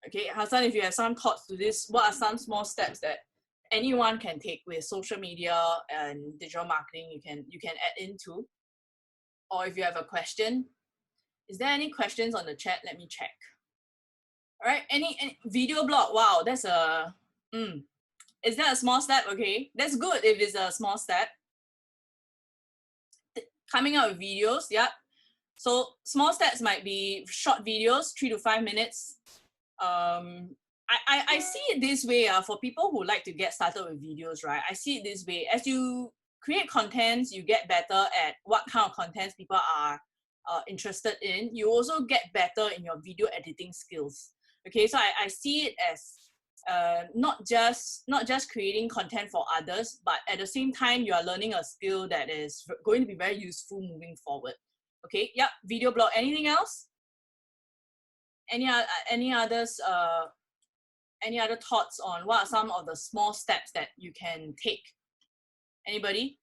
Okay, Hassan, if you have some thoughts to this, what are some small steps that anyone can take with social media and digital marketing you can add into? Or if you have a question, is there any questions on the chat? Let me check. All right, any video blog? Wow, that's a is that a small step? Okay, that's good if it's a small step. Coming out with videos, yeah. So small steps might be short videos, 3 to 5 minutes. I see it this way for people who like to get started with videos, right? I see it this way. As you create contents, you get better at what kind of contents people are interested in. You also get better in your video editing skills. Okay, so I see it as not just creating content for others, but at the same time you are learning a skill that is going to be very useful moving forward. Okay, yep, video blog. Anything else? Any others? Any other thoughts on what are some of the small steps that you can take? Anybody?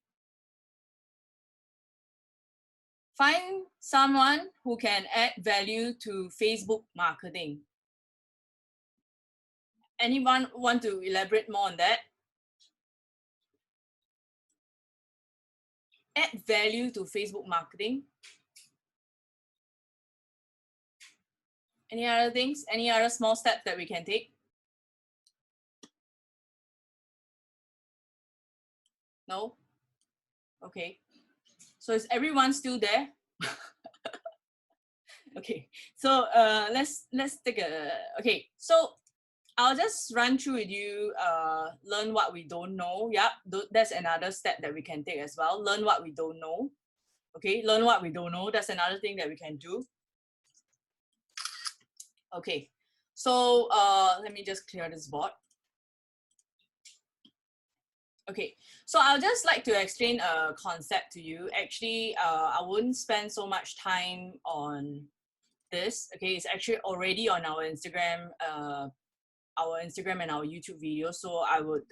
Find someone who can add value to Facebook marketing. Anyone want to elaborate more on that? Add value to Facebook marketing. Any other things? Any other small steps that we can take? No? Okay. So is everyone still there? Okay. So let's take a, okay. So I'll just run through with you, learn what we don't know. Yep, that's another step that we can take as well. Learn what we don't know. Okay, learn what we don't know. That's another thing that we can do. Okay, so let me just clear this board. Okay, so I'll just like to explain a concept to you. Actually, I wouldn't spend so much time on this. Okay, it's actually already on our Instagram and our YouTube videos. So I would,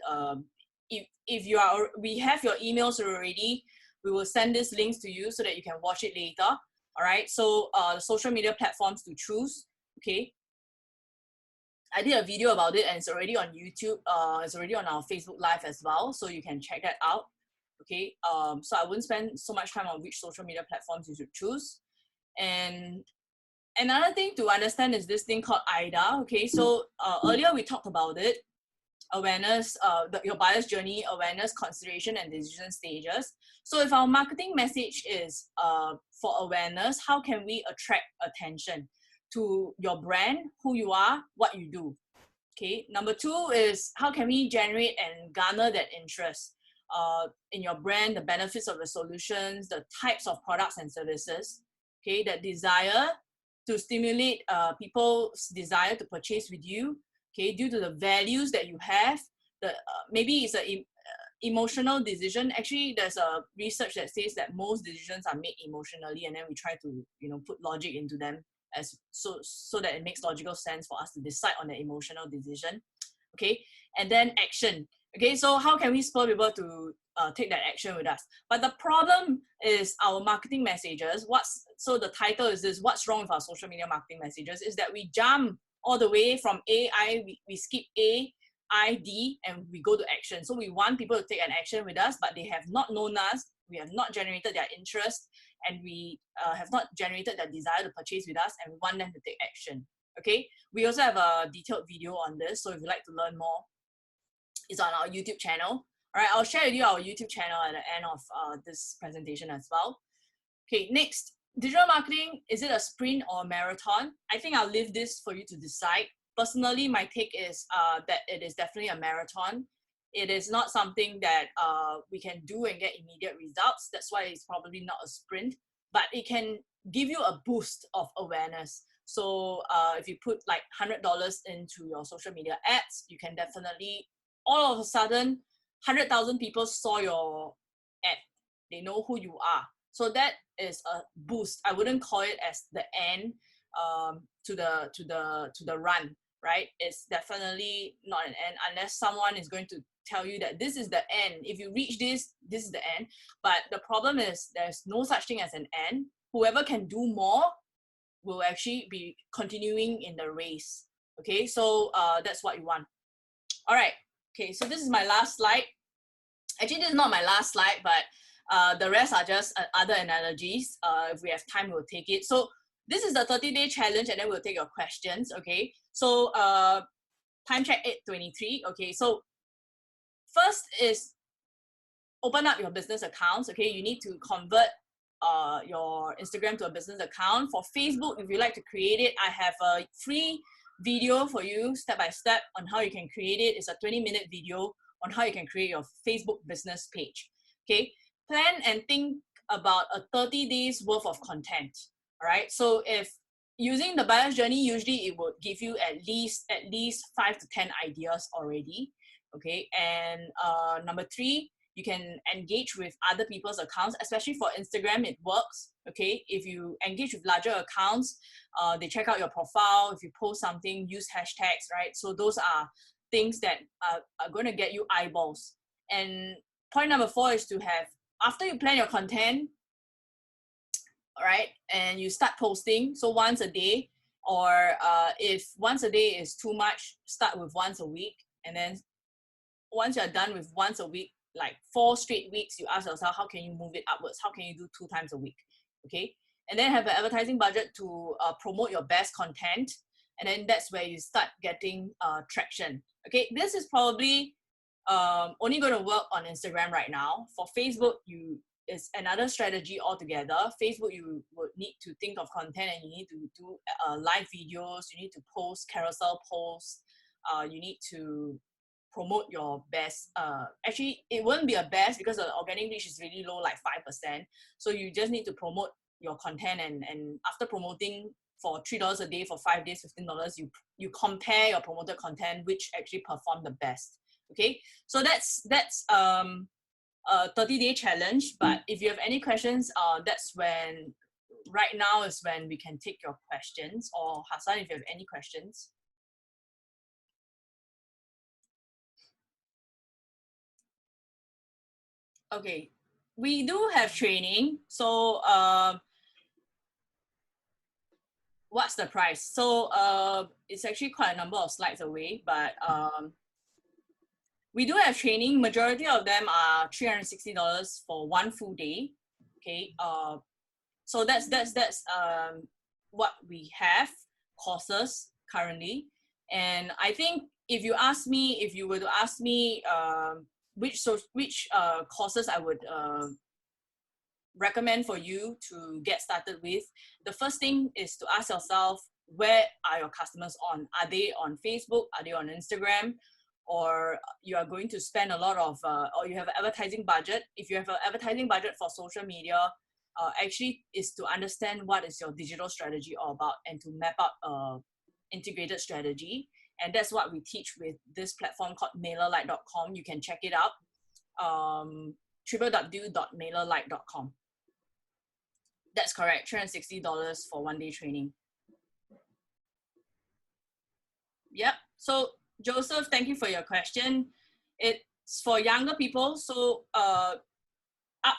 if you are, we have your emails already, we will send these links to you so that you can watch it later. All right. So the social media platforms to choose. Okay. I did a video about it and it's already on YouTube. It's already on our Facebook Live as well. So you can check that out. Okay. So I wouldn't spend so much time on which social media platforms you should choose. And another thing to understand is this thing called IDA. Okay, so earlier we talked about it. Awareness, your buyer's journey, awareness, consideration, and decision stages. So if our marketing message is for awareness, how can we attract attention to your brand, who you are, what you do? Okay, number 2 is how can we generate and garner that interest in your brand, the benefits of the solutions, the types of products and services, okay, that desire to stimulate people's desire to purchase with you, okay, due to the values that you have. Maybe it's an emotional decision. Actually, there's a research that says that most decisions are made emotionally, and then we try to, put logic into them as so that it makes logical sense for us to decide on the emotional decision. Okay, and then action. Okay, so how can we spur people to take that action with us? But the problem is our marketing messages. So the title is this: what's wrong with our social media marketing messages? Is that we jump all the way from we skip A, I, D, and we go to action. So we want people to take an action with us, but they have not known us. We have not generated their interest, and we have not generated their desire to purchase with us, and we want them to take action. Okay, we also have a detailed video on this. So if you'd like to learn more, it's on our YouTube channel. All right, I'll share with you our YouTube channel at the end of this presentation as well. Okay, next, digital marketing, is it a sprint or a marathon? I think I'll leave this for you to decide. Personally, my take is that it is definitely a marathon. It is not something that we can do and get immediate results. That's why it's probably not a sprint, but it can give you a boost of awareness. So if you put like $100 into your social media ads, you can definitely, all of a sudden, 100,000 people saw your ad. They know who you are. So that is a boost. I wouldn't call it as the end to the run, right? It's definitely not an end unless someone is going to tell you that this is the end. If you reach this, this is the end. But the problem is there's no such thing as an end. Whoever can do more will actually be continuing in the race. Okay, so that's what you want. All right. Okay, so this is my last slide. Actually, this is not my last slide, but the rest are just other analogies. If we have time, we'll take it. So this is the 30-day challenge, and then we'll take your questions. Okay. So time check 8:23. Okay. So first is open up your business accounts. Okay. You need to convert your Instagram to a business account. For Facebook, if you like to create it, I have a free video for you step by step on how you can create it. It's a 20-minute video on how you can create your Facebook business page. Okay. Plan and think about a 30 days worth of content. All right. So if using the buyer's journey, usually it will give you at least 5 to 10 ideas already. Okay. And number 3, you can engage with other people's accounts, especially for Instagram, it works. Okay. If you engage with larger accounts, they check out your profile. If you post something, use hashtags, right? So those are things that are going to get you eyeballs. And point number 4 is to have, after you plan your content, all right, and you start posting, so once a day, or if once a day is too much, start with once a week. And then once you're done with once a week, like 4 straight weeks, you ask yourself, how can you move it upwards? How can you do 2 times a week? Okay. And then have an advertising budget to promote your best content. And then that's where you start getting traction. Okay. This is probably only going to work on Instagram right now. For Facebook, it's another strategy altogether. Facebook, you would need to think of content, and you need to do live videos. You need to post carousel posts. You need to promote your best. Actually, it wouldn't be a best because the organic reach is really low, like 5%. So you just need to promote your content, and after promoting for $3 a day for 5 days, $15, you compare your promoted content, which actually performed the best. Okay, so that's a 30-day challenge. But if you have any questions, that's when, right now is when we can take your questions. Or Hassan, if you have any questions. Okay, we do have training. So what's the price? So it's actually quite a number of slides away, but we do have training. Majority of them are $360 for 1 full day. Okay, so that's what we have courses currently. And I think if you were to ask me which courses I would recommend for you to get started with, the first thing is to ask yourself, where are your customers on? Are they on Facebook? Are they on Instagram? Or you are going to spend a lot of, or you have an advertising budget. If you have an advertising budget for social media, actually is to understand what is your digital strategy all about, and to map out an integrated strategy. And that's what we teach with this platform called mailerlite.com. You can check it out, www.mailerlite.com. That's correct, $360 for 1 day training. Yep. So Joseph, thank you for your question. It's for younger people, so up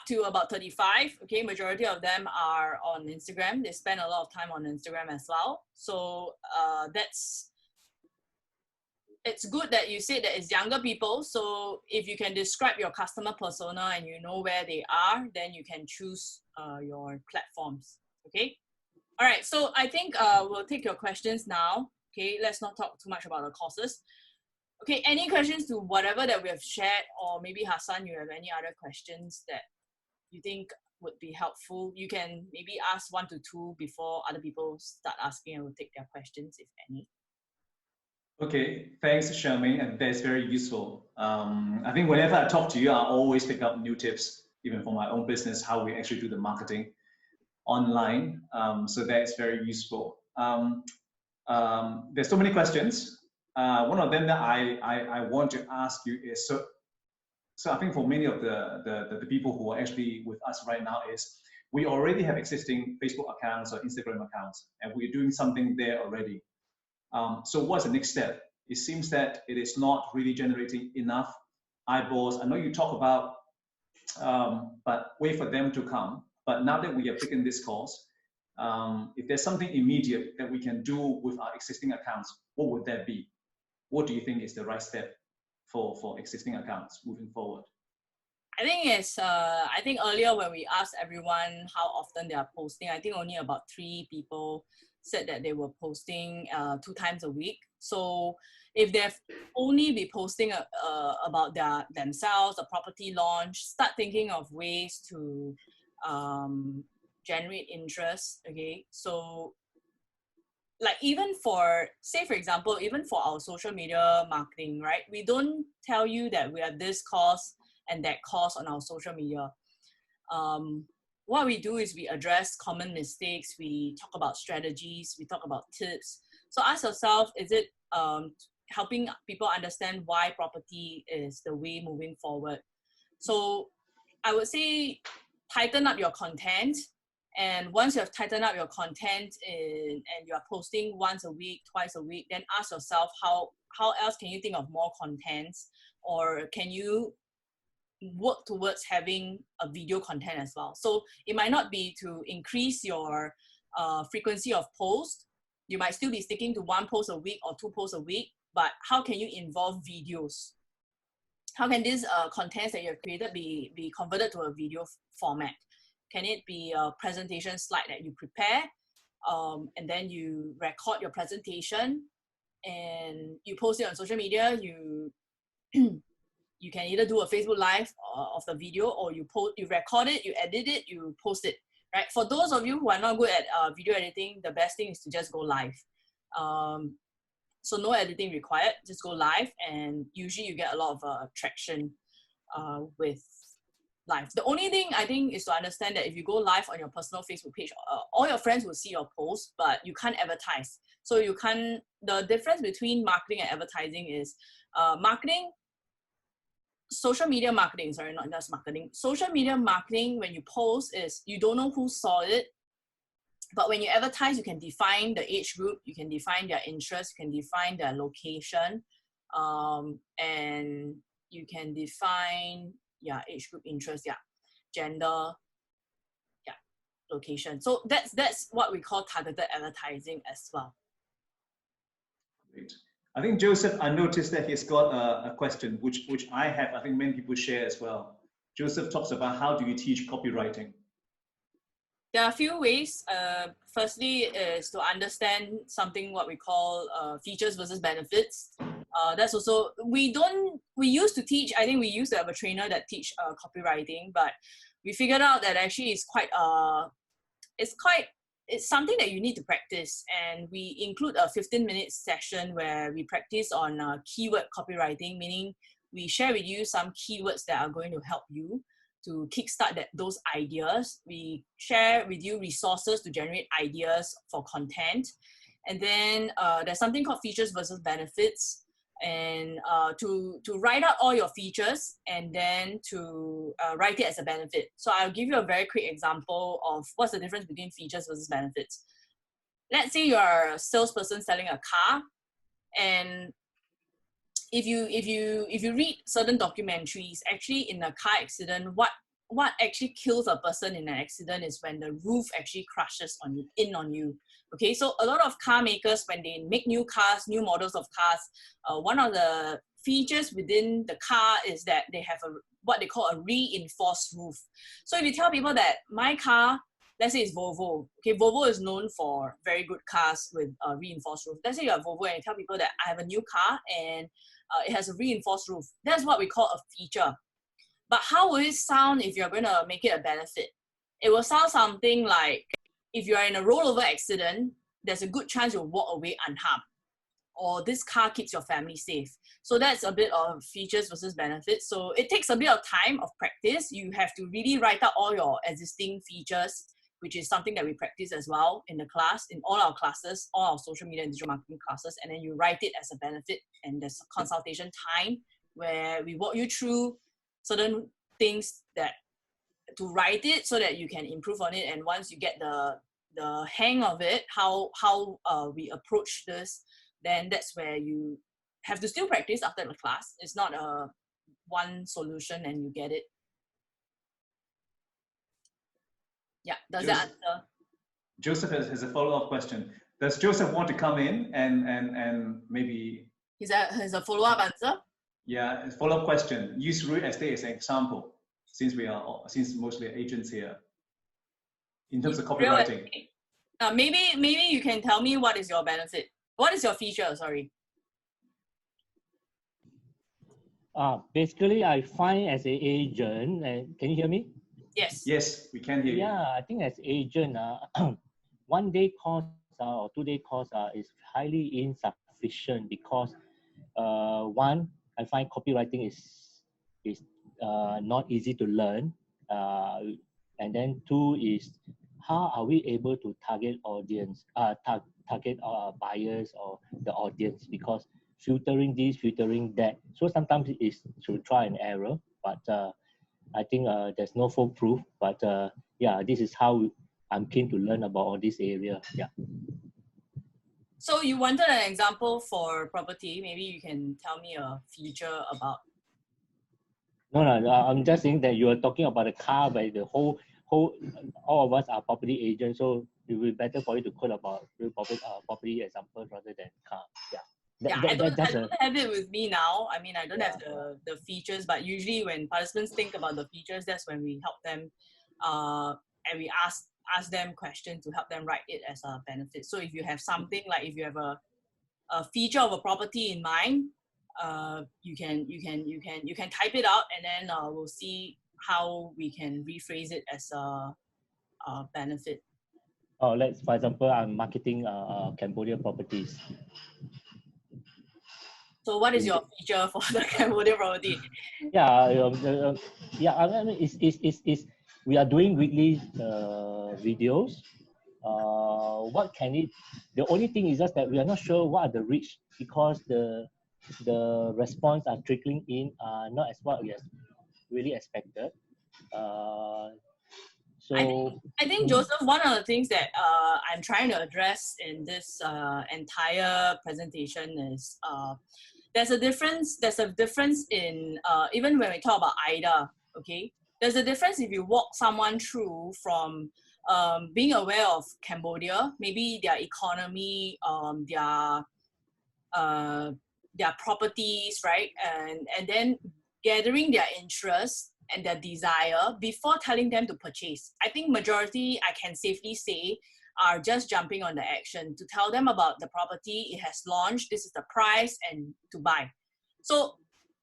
to about 35. Okay, majority of them are on Instagram. They spend a lot of time on Instagram as well. So it's good that you said that it's younger people. So if you can describe your customer persona and you know where they are, then you can choose your platforms. Okay. All right. So I think we'll take your questions now. Okay. Let's not talk too much about the courses. Okay. Any questions to whatever that we have shared, or maybe Hassan, you have any other questions that you think would be helpful? You can maybe ask 1 to 2 before other people start asking, and we'll take their questions, if any. Okay, thanks, Charmaine, and that's very useful. I think whenever I talk to you, I always pick up new tips, even for my own business, how we actually do the marketing online. So that's very useful. There's so many questions. One of them that I want to ask you is, so I think for many of the people who are actually with us right now is, we already have existing Facebook accounts or Instagram accounts, and we're doing something there already. So what's the next step? It seems that it is not really generating enough eyeballs. I know you talk about, but wait for them to come. But now that we have taken this course, if there's something immediate that we can do with our existing accounts, what would that be? What do you think is the right step for existing accounts moving forward? I think earlier when we asked everyone how often they are posting, I think only about 3 people said that they were posting 2 times a week. So if they've only be posting about themselves, a property launch, start thinking of ways to generate interest. Okay, so like even for, say for example, even for our social media marketing, right? We don't tell you that we have this course and that course on our social media. What we do is we address common mistakes, we talk about strategies, we talk about tips. So ask yourself, is it helping people understand why property is the way moving forward? So I would say tighten up your content. And once you have tightened up your content and you are posting once a week, twice a week, then ask yourself how else can you think of more contents, or can you work towards having a video content as well? So it might not be to increase your frequency of posts. You might still be sticking to 1 post a week or 2 posts a week, but how can you involve videos? How can these contents that you have created be converted to a video format? Can it be a presentation slide that you prepare, and then you record your presentation and you post it on social media? You can either do a Facebook Live of the video, or you record it, you edit it, you post it, right? For those of you who are not good at video editing, the best thing is to just go live. So no editing required, just go live, and usually you get a lot of traction with live. The only thing I think is to understand that if you go live on your personal Facebook page, all your friends will see your posts, but you can't advertise. So you can't, the difference between marketing and advertising is social media marketing, sorry, not just marketing. Social media marketing, when you post, is you don't know who saw it. But when you advertise, you can define the age group, you can define their interest, you can define their location, and you can define age group, interest, gender, location. So that's what we call targeted advertising as well. Great. I think Joseph, I noticed that he's got a question which I have, I think many people share as well. Joseph talks about, how do you teach copywriting? There are a few ways. Firstly is to understand something what we call features versus benefits. That's also, we used to teach, I think we used to have a trainer that teach copywriting, but we figured out that actually it's something that you need to practice. And we include a 15-minute session where we practice on keyword copywriting, meaning we share with you some keywords that are going to help you to kickstart those ideas. We share with you resources to generate ideas for content. And then there's something called features versus benefits, and to write out all your features and then to write it as a benefit. So I'll give you a very quick example of what's the difference between features versus benefits. Let's say you're a salesperson selling a car, and if you read certain documentaries, actually in a car accident, what actually kills a person in an accident is when the roof actually crashes in on you. Okay, so a lot of car makers, when they make new cars, new models of cars, one of the features within the car is that they have what they call a reinforced roof. So if you tell people that my car, let's say it's Volvo. Okay, Volvo is known for very good cars with a reinforced roof. Let's say you have Volvo and you tell people that I have a new car and it has a reinforced roof. That's what we call a feature. But how will it sound if you're going to make it a benefit? It will sound something like, if you are in a rollover accident, there's a good chance you'll walk away unharmed, or this car keeps your family safe. So that's a bit of features versus benefits. So it takes a bit of time of practice. You have to really write out all your existing features, which is something that we practice as well in the class, in all our classes, all our social media and digital marketing classes. And then you write it as a benefit, and there's a consultation time where we walk you through certain things that to write it so that you can improve on it. And once you get the hang of it, how we approach this, then that's where you have to still practice after the class. It's not a one solution and you get it. Yeah, does that answer? Joseph has a follow-up question. Does Joseph want to come in and maybe... Has a follow-up answer? Yeah, a follow-up question. Use real estate as an example, since mostly agents here, in terms of copywriting. Maybe you can tell me what is your benefit. What is your feature? Sorry. Basically, I find as an agent, can you hear me? Yes. Yes, we can hear you. Yeah, I think as agent, 1 day course or 2 day course is highly insufficient because one, I find copywriting is not easy to learn, and then two is how are we able to target audience, target buyers or the audience, because filtering this, filtering that. So sometimes it's through trial and error, but I think there's no foolproof. But yeah, this is how I'm keen to learn about all this area. Yeah. So you wanted an example for property. Maybe you can tell me a feature about. No, I'm just saying that you are talking about a car, but the whole all of us are property agents, so it will be better for you to quote about real property examples rather than car. Yeah. I don't have it with me now. I mean, I don't have the features, but usually when participants think about the features, that's when we help them, and we ask them questions to help them write it as a benefit. So if you have something like, if you have a feature of a property in mind, you can type it out, and then we'll see how we can rephrase it as a benefit. Oh, for example, I'm marketing Cambodia properties. So what is your feature for the Cambodia property? Yeah, I mean, it's we are doing weekly videos. What can it? The only thing is just that we are not sure what are the reach, because the response are trickling in, not as what we have really expected. So I think Joseph, one of the things that I'm trying to address in this entire presentation is there's a difference in even when we talk about IDA, okay? There's a difference if you walk someone through from being aware of Cambodia, maybe their economy, their properties, right? And then gathering their interest and their desire before telling them to purchase. I think majority, I can safely say, are just jumping on the action to tell them about the property, it has launched, this is the price, and to buy. So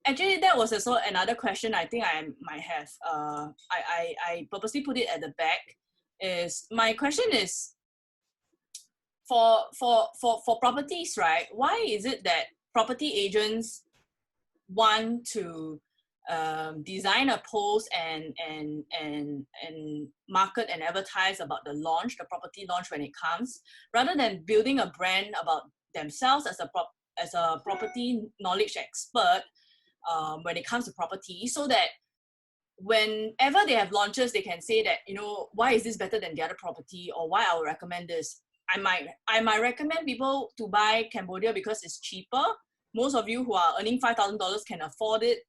actually that was also another question I think I might have, I purposely put it at the back, is my question is, for properties, right? Why is it that property agents want to design a post and market and advertise about the property launch when it comes, rather than building a brand about themselves as a property knowledge expert when it comes to property, so that whenever they have launches, they can say that, you know, why is this better than the other property, or why I would recommend this. I might recommend people to buy Cambodia because it's cheaper. Most of you who are earning $5,000 can afford it.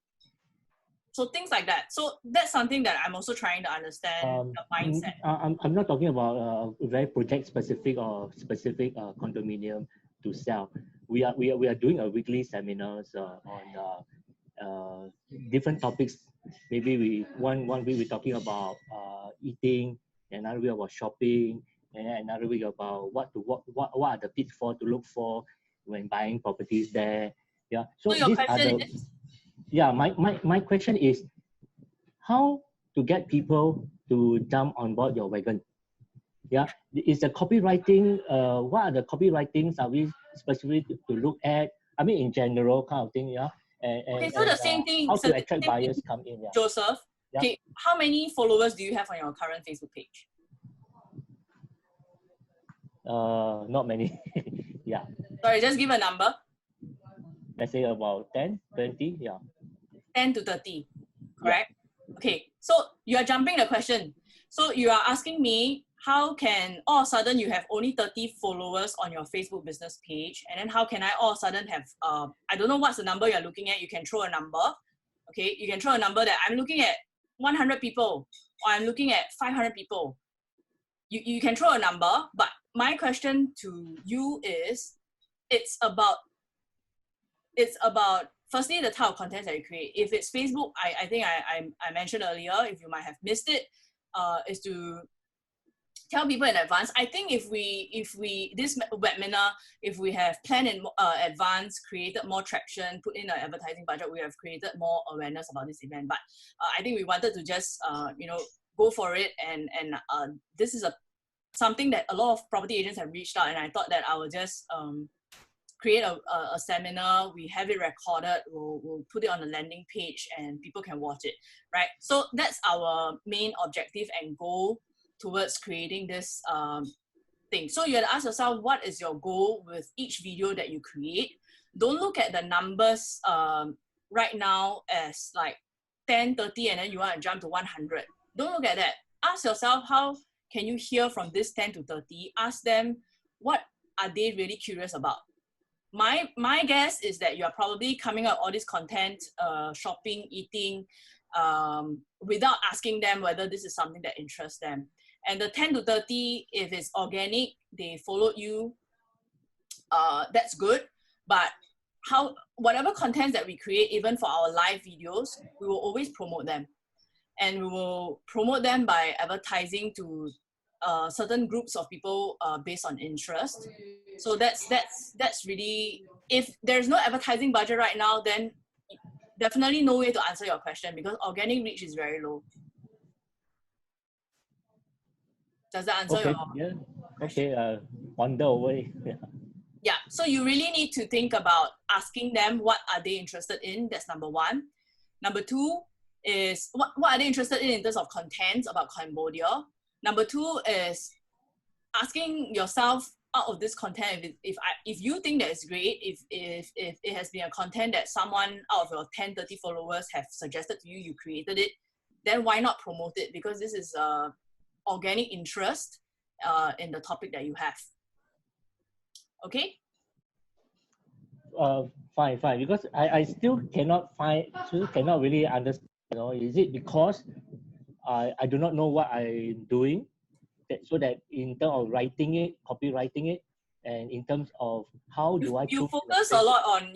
So things like that. So that's something that I'm also trying to understand the mindset. I'm not talking about very project specific or specific condominium to sell. We are doing a weekly seminars on different topics. Maybe one week we're talking about eating, another week about shopping, and another week about what are the pitfalls to look for when buying properties there. Yeah. So your question is? Yeah, my question is, how to get people to jump on board your wagon. Yeah, is the copywriting, what are the copywritings are we specifically to look at? I mean, in general kind of thing, yeah. Okay, so the same thing, how so to the attract same thing, buyers come in, yeah. Joseph. Yeah. Okay, how many followers do you have on your current Facebook page? Not many, yeah. Sorry, just give a number. Let's say about 10, 20, yeah. 10 to 30, correct? Yeah. Okay, so you are jumping the question. So you are asking me, how can all of a sudden you have only 30 followers on your Facebook business page, and then how can I all of a sudden have, I don't know what's the number you're looking at, you can throw a number, okay? You can throw a number that I'm looking at 100 people, or I'm looking at 500 people. You can throw a number, but my question to you is, it's about firstly the type of content that you create. If it's Facebook, I think I mentioned earlier, if you might have missed it, is to tell people in advance. I think if we this webinar, if we have planned in advance, created more traction, put in an advertising budget, we have created more awareness about this event. But I think we wanted to just go for it, and this is something that a lot of property agents have reached out, and I thought that I would just create a seminar. We have it recorded. We'll put it on the landing page, and people can watch it, right? So that's our main objective and goal towards creating this thing. So you have to ask yourself, what is your goal with each video that you create? Don't look at the numbers right now as like 10, 30, and then you want to jump to 100. Don't look at that. Ask yourself, how can you hear from this 10 to 30? Ask them, what are they really curious about? My guess is that you are probably coming up all this content, shopping, eating, without asking them whether this is something that interests them. And the 10 to 30, if it's organic, they followed you, that's good. But whatever content that we create, even for our live videos, we will always promote them. And we will promote them by advertising to certain groups of people based on interest. So that's really, if there's no advertising budget right now, then definitely no way to answer your question, because organic reach is very low. Does that answer your question? Okay, wonder away. Yeah, so you really need to think about asking them what are they interested in. That's number one. Number two is what are they interested in terms of content about Cambodia. Number two is asking yourself, out of this content, if you think that it's great, if it has been a content that someone out of your 10, 30 followers have suggested to you, you created it, then why not promote it? Because this is organic interest in the topic that you have. Okay? Fine, because I still cannot really understand, is it because I do not know what I'm doing, so that in terms of writing it, copywriting it, and in terms of how do I you focus a lot on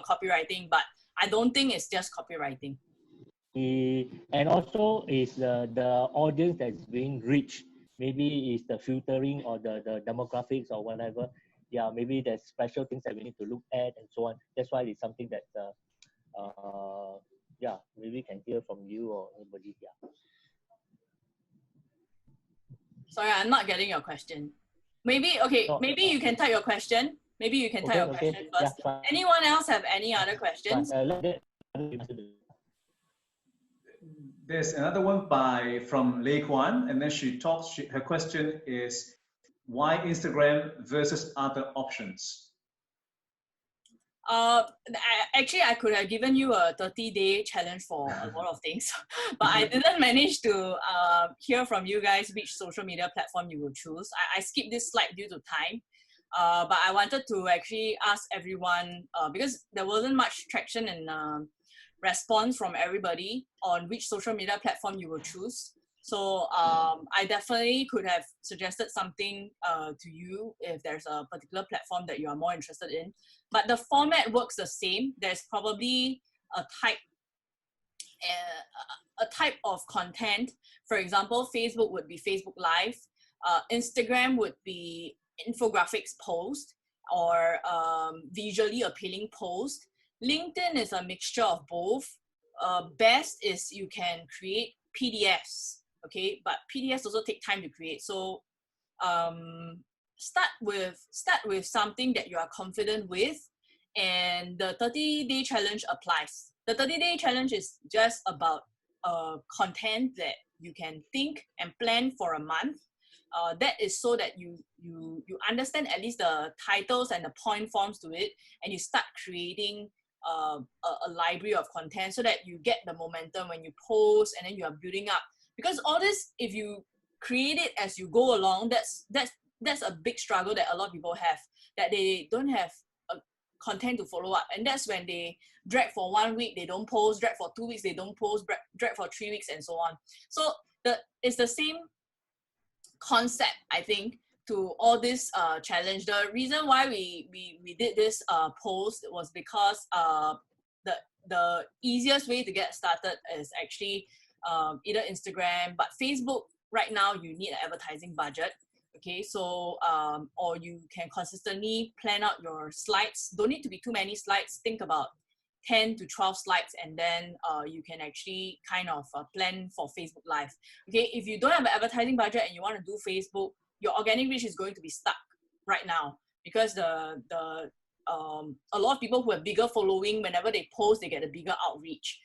copywriting, but I don't think it's just copywriting. And also is the audience that's being reached, maybe is the filtering or the demographics or whatever. Yeah, maybe there's special things that we need to look at and so on. That's why it's something that yeah, maybe can hear from you or anybody. Yeah. Sorry, I'm not getting your question. Maybe you can type your question. Maybe you can type your question first. Yeah, anyone else have any other questions? There's another one from Lei Kwan, and then her question is, why Instagram versus other options? Actually, I could have given you a 30-day challenge for a lot of things, but I didn't manage to hear from you guys which social media platform you will choose. I skipped this slide due to time, but I wanted to actually ask everyone, because there wasn't much traction and response from everybody on which social media platform you will choose. So I definitely could have suggested something to you if there's a particular platform that you are more interested in. But the format works the same. There's probably a type of content. For example, Facebook would be Facebook Live. Instagram would be infographics post or visually appealing post. LinkedIn is a mixture of both. best is you can create PDFs, okay? But PDFs also take time to create. So start with something that you are confident with, and the 30-day challenge applies. The 30-day challenge is just about content that you can think and plan for a month. That is so that you understand at least the titles and the point forms to it, and you start creating a library of content so that you get the momentum when you post, and then you are building up. Because all this, if you create it as you go along, that's a big struggle that a lot of people have, that they don't have content to follow up, and that's when they drag for 1 week, they don't post, drag for 2 weeks, they don't post, drag for 3 weeks, and so on. So it's the same concept, I think, to all this challenge. The reason why we did this post was because the easiest way to get started is actually either Instagram, but Facebook right now you need an advertising budget. Okay, so or you can consistently plan out your slides. Don't need to be too many slides. Think about 10 to 12 slides, and then you can actually kind of plan for Facebook Live. Okay, if you don't have an advertising budget and you want to do Facebook, your organic reach is going to be stuck right now, because a lot of people who have bigger following, whenever they post, they get a bigger outreach.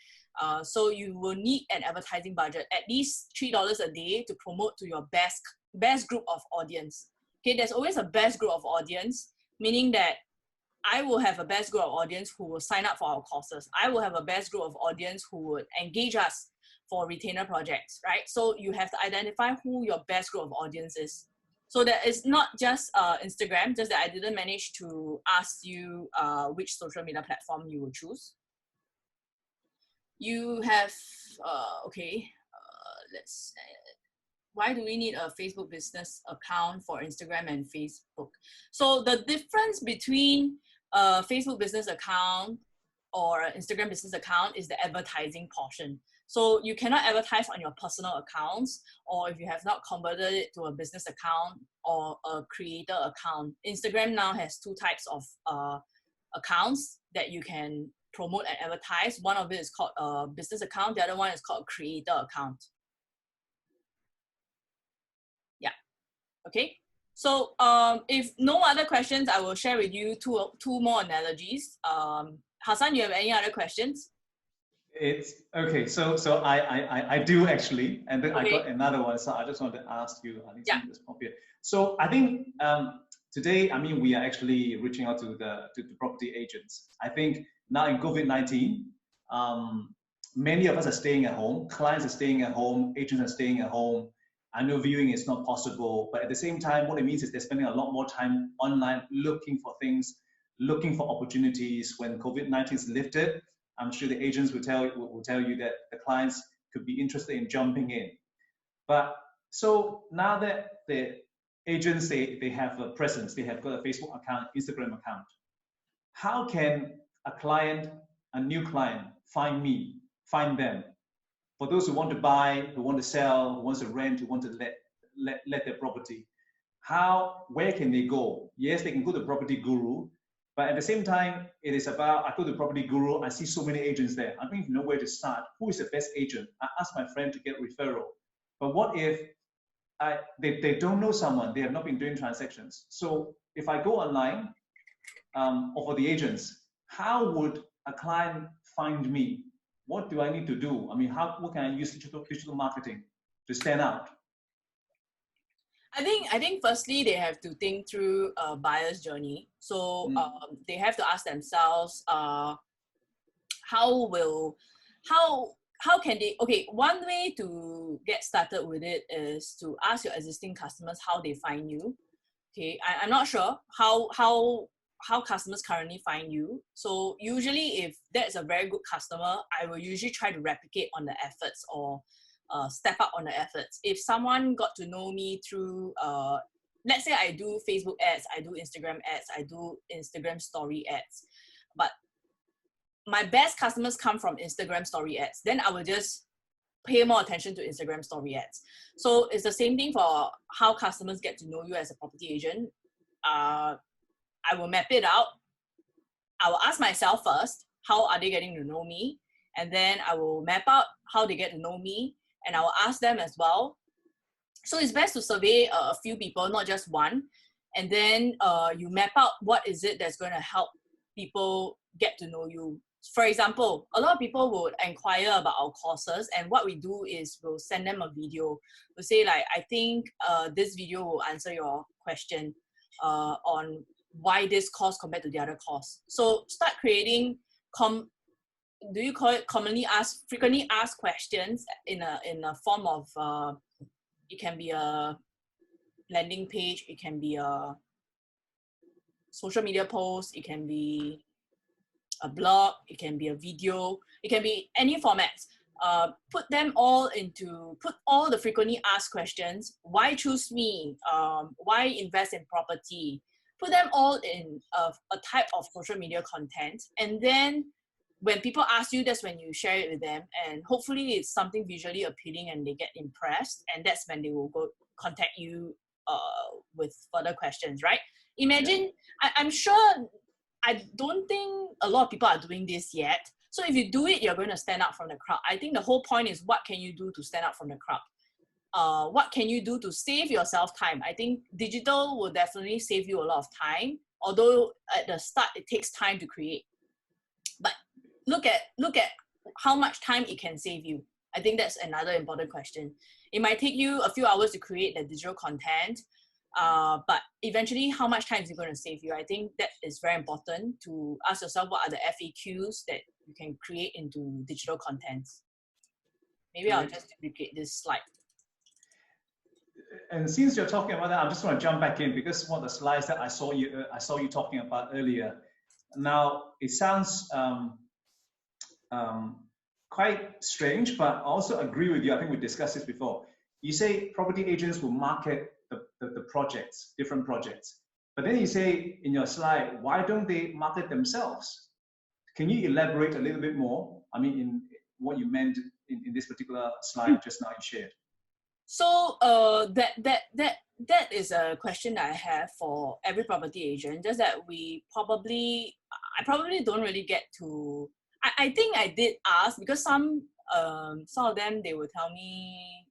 So you will need an advertising budget, at least $3 a day, to promote to your best group of audience. Okay, there's always a best group of audience, meaning that I will have a best group of audience who will sign up for our courses. I will have a best group of audience who would engage us for retainer projects, right? So you have to identify who your best group of audience is. So that it's not just Instagram, just that I didn't manage to ask you which social media platform you will choose. You have, let's, why do we need a Facebook business account for Instagram and Facebook? So the difference between a Facebook business account or an Instagram business account is the advertising portion. So you cannot advertise on your personal accounts, or if you have not converted it to a business account or a creator account. Instagram now has two types of accounts that you can promote and advertise. One of it is called a business account. The other one is called a creator account. Yeah. Okay. So if no other questions, I will share with you two more analogies. Hassan, you have any other questions? It's okay. So I do actually, and then Okay. I got another one. So I just want to ask you. I think Yeah. this appropriate. So I think today, I mean, we are actually reaching out to the property agents. I think now in COVID-19, many of us are staying at home. Clients are staying at home. Agents are staying at home. I know viewing is not possible, but at the same time, what it means is they're spending a lot more time online looking for things, looking for opportunities. When COVID-19 is lifted, I'm sure the agents will tell you that the clients could be interested in jumping in. But so now that the agents they have a presence, they have got a Facebook account, Instagram account, how can a new client find them? For those who want to buy, who want to sell, who wants to rent, who want to let their property, where can they go? Yes, they can go to Property Guru, but at the same time, it is about, I go to Property Guru, I see so many agents there. I don't even know where to start. Who is the best agent? I ask my friend to get referral. But what if they don't know someone, they have not been doing transactions? So if I go online, or for the agents, how would a client find me? What do I need to do? I mean, what can I use digital marketing to stand out? I think firstly they have to think through a buyer's journey. So they have to ask themselves, how can they? Okay, one way to get started with it is to ask your existing customers how they find you. Okay, I'm not sure how customers currently find you. So usually if that's a very good customer, I will usually try to replicate on the efforts, or step up on the efforts. If someone got to know me through, let's say I do Facebook ads, I do Instagram ads, I do Instagram story ads, but my best customers come from Instagram story ads, then I will just pay more attention to Instagram story ads. So it's the same thing for how customers get to know you as a property agent. I will map it out. I will ask myself first, how are they getting to know me? And then I will map out how they get to know me, and I will ask them as well. So it's best to survey a few people, not just one. And then you map out what is it that's going to help people get to know you. For example, a lot of people would inquire about our courses, and what we do is we'll send them a video. We'll say like, I think this video will answer your question on why this course compared to the other course. So start creating, do you call it frequently asked questions in a form of, it can be a landing page, it can be a social media post, it can be a blog, it can be a video, it can be any formats. Put all the frequently asked questions. Why choose me? Why invest in property? Put them all in a type of social media content. And then when people ask you, that's when you share it with them. And hopefully it's something visually appealing and they get impressed. And that's when they will go contact you with further questions, right? Imagine, I'm sure, I don't think a lot of people are doing this yet. So if you do it, you're going to stand out from the crowd. I think the whole point is, what can you do to stand out from the crowd? What can you do to save yourself time? I think digital will definitely save you a lot of time, although at the start it takes time to create. But look at how much time it can save you. I think that's another important question. It might take you a few hours to create the digital content, but eventually, how much time is it going to save you? I think that is very important to ask yourself, what are the FAQs that you can create into digital content? Maybe I'll just duplicate this slide. And since you're talking about that, I just want to jump back in, because one of the slides that I saw you talking about earlier. Now it sounds quite strange, but I also agree with you. I think we discussed this before. You say property agents will market the projects, different projects. But then you say in your slide, why don't they market themselves? Can you elaborate a little bit more? I mean, in what you meant in this particular slide just now you shared. So that is a question that I have for every property agent, just that I probably don't really get to, I think I did ask, because some of them, they will tell me,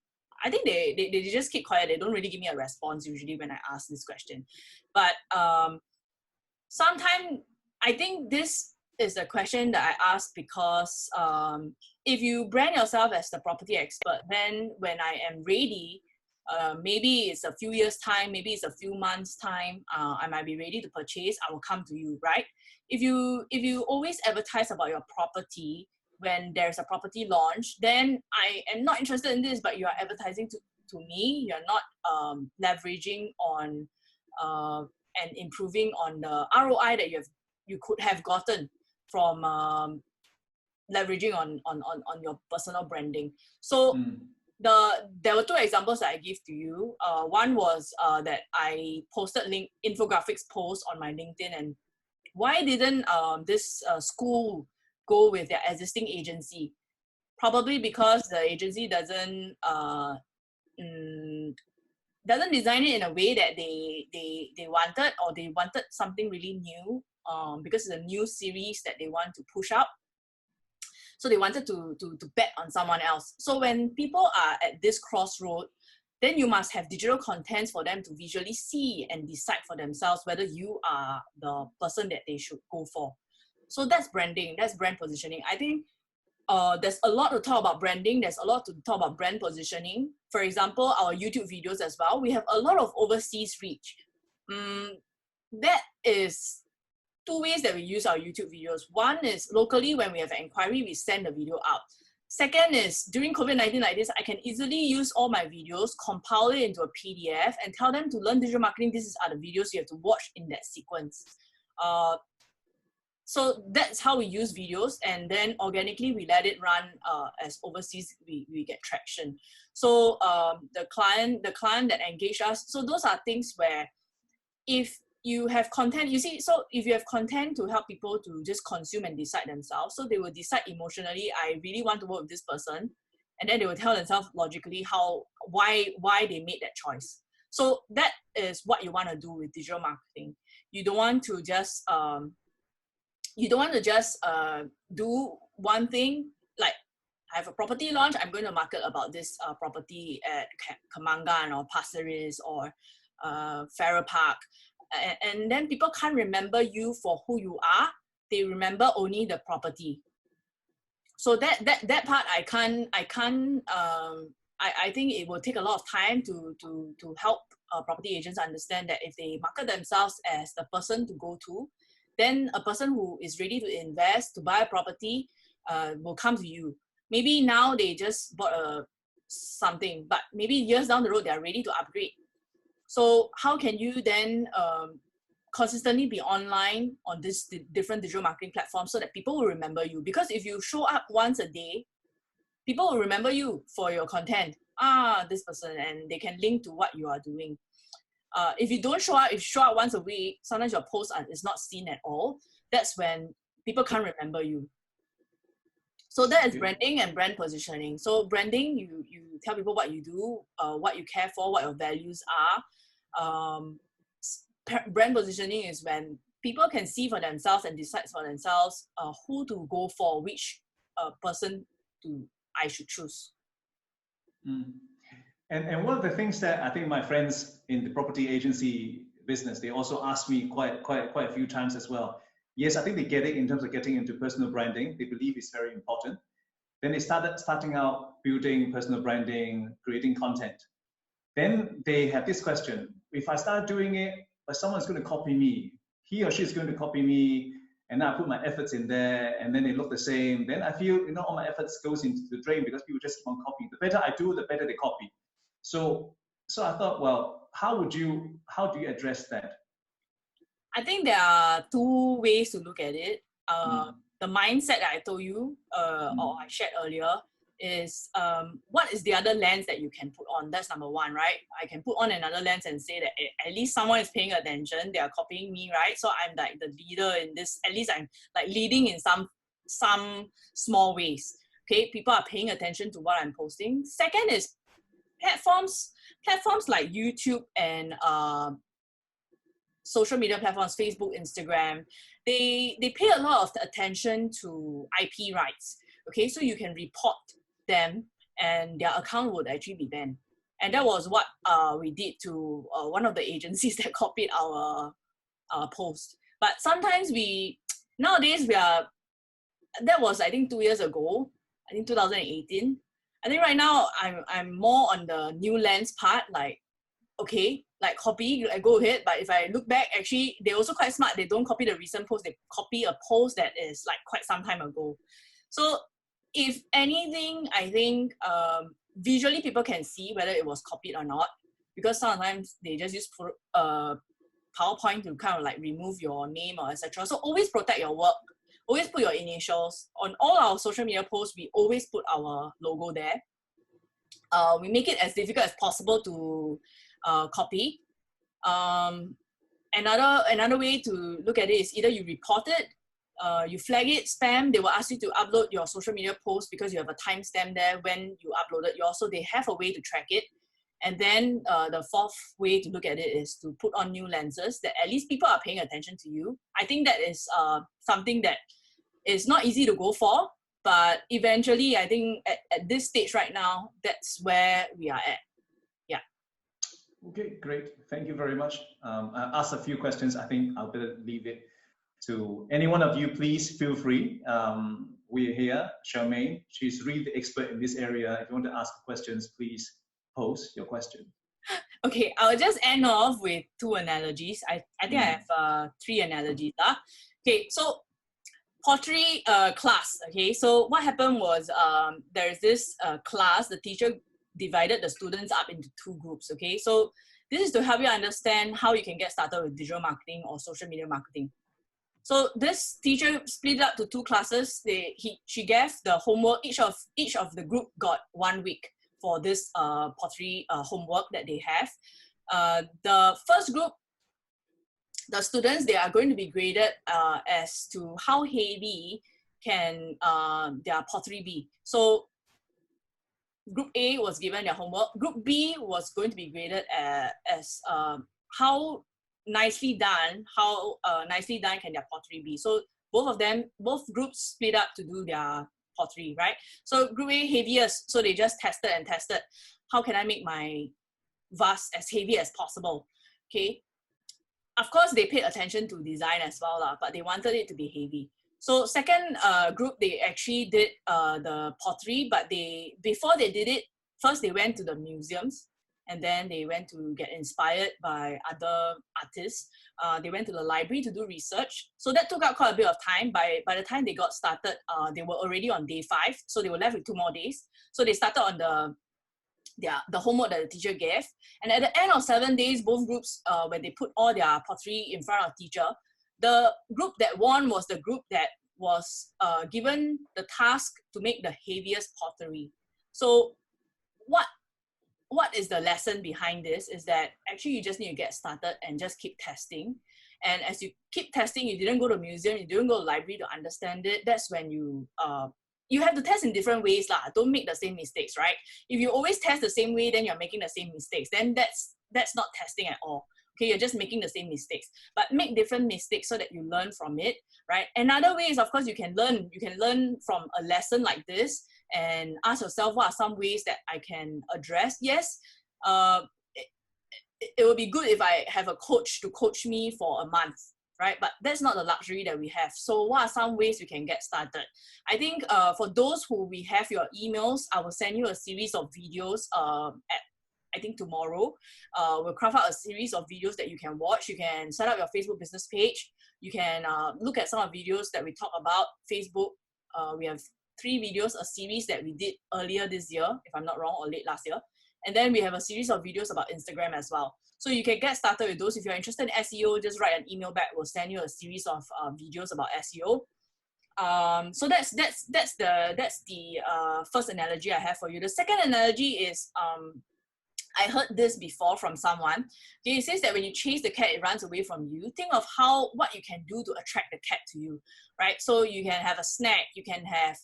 I think they just keep quiet. They don't really give me a response usually when I ask this question. But sometimes I think this is a question that I ask because if you brand yourself as the property expert, then when I am ready, maybe it's a few years time, maybe it's a few months time, I might be ready to purchase, I will come to you, right? If you always advertise about your property when there's a property launch, then I am not interested in this, but you are advertising to me, you're not leveraging on and improving on the ROI that you could have gotten from leveraging on your personal branding. So there were two examples that I give to you. One was that I posted infographics posts on my LinkedIn, and why didn't this school go with their existing agency? Probably because the agency doesn't design it in a way that they wanted, or they wanted something really new, because it's a new series that they want to push out. So they wanted to bet on someone else. So when people are at this crossroad, then you must have digital contents for them to visually see and decide for themselves whether you are the person that they should go for. So that's branding, that's brand positioning. I think there's a lot to talk about branding. There's a lot to talk about brand positioning. For example, our YouTube videos as well. We have a lot of overseas reach. That is two ways that we use our YouTube videos. One is locally, when we have an inquiry, we send the video out. Second is during COVID-19 like this, I can easily use all my videos, compile it into a PDF, and tell them to learn digital marketing. These are the videos you have to watch in that sequence. So that's how we use videos, and then organically we let it run as overseas we get traction. So the client that engaged us, so those are things where if you have content, you see, so if you have content to help people to just consume and decide themselves, so they will decide emotionally, I really want to work with this person, and then they will tell themselves logically why they made that choice. So that is what you want to do with digital marketing. You don't want to just do one thing. I have a property launch, I'm going to market about this property at Kemangan or Pasir Ris or Farrer Park. And then people can't remember you for who you are. They remember only the property. So that part I think it will take a lot of time to help property agents understand that if they market themselves as the person to go to, then a person who is ready to invest, to buy a property, will come to you. Maybe now they just bought something, but maybe years down the road, they are ready to upgrade. So how can you then consistently be online on this different digital marketing platforms so that people will remember you? Because if you show up once a day, people will remember you for your content. This person, and they can link to what you are doing. If you don't show up, if you show up once a week, sometimes your post is not seen at all. That's when people can't remember you. So that is branding and brand positioning. So branding, you tell people what you do, what you care for, what your values are. Brand positioning is when people can see for themselves and decide for themselves who to go for, which person I should choose. And one of the things that I think my friends in the property agency business, they also ask me quite a few times as well. Yes, I think they get it in terms of getting into personal branding. They believe it's very important. Then they starting out building personal branding, creating content. Then they have this question: if I start doing it, but someone's going to copy me, he or she is going to copy me, and I put my efforts in there, and then they look the same. Then I feel, all my efforts goes into the drain because people just keep on copying. The better I do, the better they copy. So I thought, well, how do you address that? I think there are two ways to look at it. The mindset that I told you, or I shared earlier, is what is the other lens that you can put on? That's number one, right? I can put on another lens and say that at least someone is paying attention. They are copying me, right? So I'm like the leader in this. At least I'm like leading in some small ways. Okay, people are paying attention to what I'm posting. Second is platforms like YouTube and social media platforms, Facebook, Instagram, they pay a lot of attention to IP rights. Okay, so you can report them and their account would actually be banned. And that was what we did to one of the agencies that copied our post. But sometimes nowadays that was, I think, 2 years ago, I think 2018. I think right now I'm more on the new lens part, like, okay, like copy, I go ahead. But if I look back, actually, they're also quite smart. They don't copy the recent post. They copy a post that is like quite some time ago. So if anything, I think visually people can see whether it was copied or not, because sometimes they just use PowerPoint to kind of like remove your name or etc. So always protect your work. Always put your initials. On all our social media posts, we always put our logo there. We make it as difficult as possible to copy. Another way to look at it is either you report it, you flag it spam. They will ask you to upload your social media post because you have a timestamp there when you uploaded yours. So they have a way to track it. And then the fourth way to look at it is to put on new lenses that at least people are paying attention to you. I think that is something that is not easy to go for, but eventually I think at this stage right now, that's where we are at. Yeah. Okay, great. Thank you very much. I asked a few questions. I think I'll better leave it to any one of you. Please feel free. We're here. Charmaine, she's really the expert in this area. If you want to ask questions, please post your question. Okay, I'll just end off with two analogies. I think I have 3 analogies. Okay, so pottery class. Okay, so what happened was there's this class. The teacher divided the students up into 2 groups. Okay, so this is to help you understand how you can get started with digital marketing or social media marketing. So this teacher split up to 2 classes. She gave the homework. Each of the group got 1 week for this pottery homework that they have. The first group, the students, they are going to be graded as to how heavy can their pottery be. So Group A was given their homework. Group B was going to be graded as how nicely done can their pottery be. So both groups split up to do their pottery, right? So group A, heaviest. So they just tested and tested. How can I make my vase as heavy as possible? Okay. Of course, they paid attention to design as well, but they wanted it to be heavy. So second group, they actually did the pottery, but before they did it, first they went to the museums, and then they went to get inspired by other artists. They went to the library to do research. So that took out quite a bit of time. By the time they got started, they were already on day 5. So they were left with 2 more days. So they started on the homework that the teacher gave. And at the end of 7 days, both groups, when they put all their pottery in front of teacher, the group that won was the group that was given the task to make the heaviest pottery. So what is the lesson behind this is that actually you just need to get started and just keep testing. And as you keep testing, you didn't go to a museum, you didn't go to the library to understand it. That's when you have to test in different ways lah. Don't make the same mistakes, right? If you always test the same way, then you're making the same mistakes. Then that's not testing at all. Okay, you're just making the same mistakes. But make different mistakes so that you learn from it, right? Another way is, of course, you can learn from a lesson like this and ask yourself, what are some ways that I can address? Yes, it would be good if I have a coach to coach me for a month, right? But that's not the luxury that we have. So what are some ways we can get started? I think for those who we have your emails, I will send you a series of videos I think tomorrow. We'll craft out a series of videos that you can watch. You can set up your Facebook business page. You can look at some of the videos that we talk about. Facebook, we have 3 videos, a series that we did earlier this year, if I'm not wrong, or late last year. And then we have a series of videos about Instagram as well. So you can get started with those. If you're interested in SEO, just write an email back. We'll send you a series of videos about SEO. So that's the first analogy I have for you. The second analogy is I heard this before from someone. Okay, it says that when you chase the cat, it runs away from you. Think of what you can do to attract the cat to you, right? So you can have a snack, you can have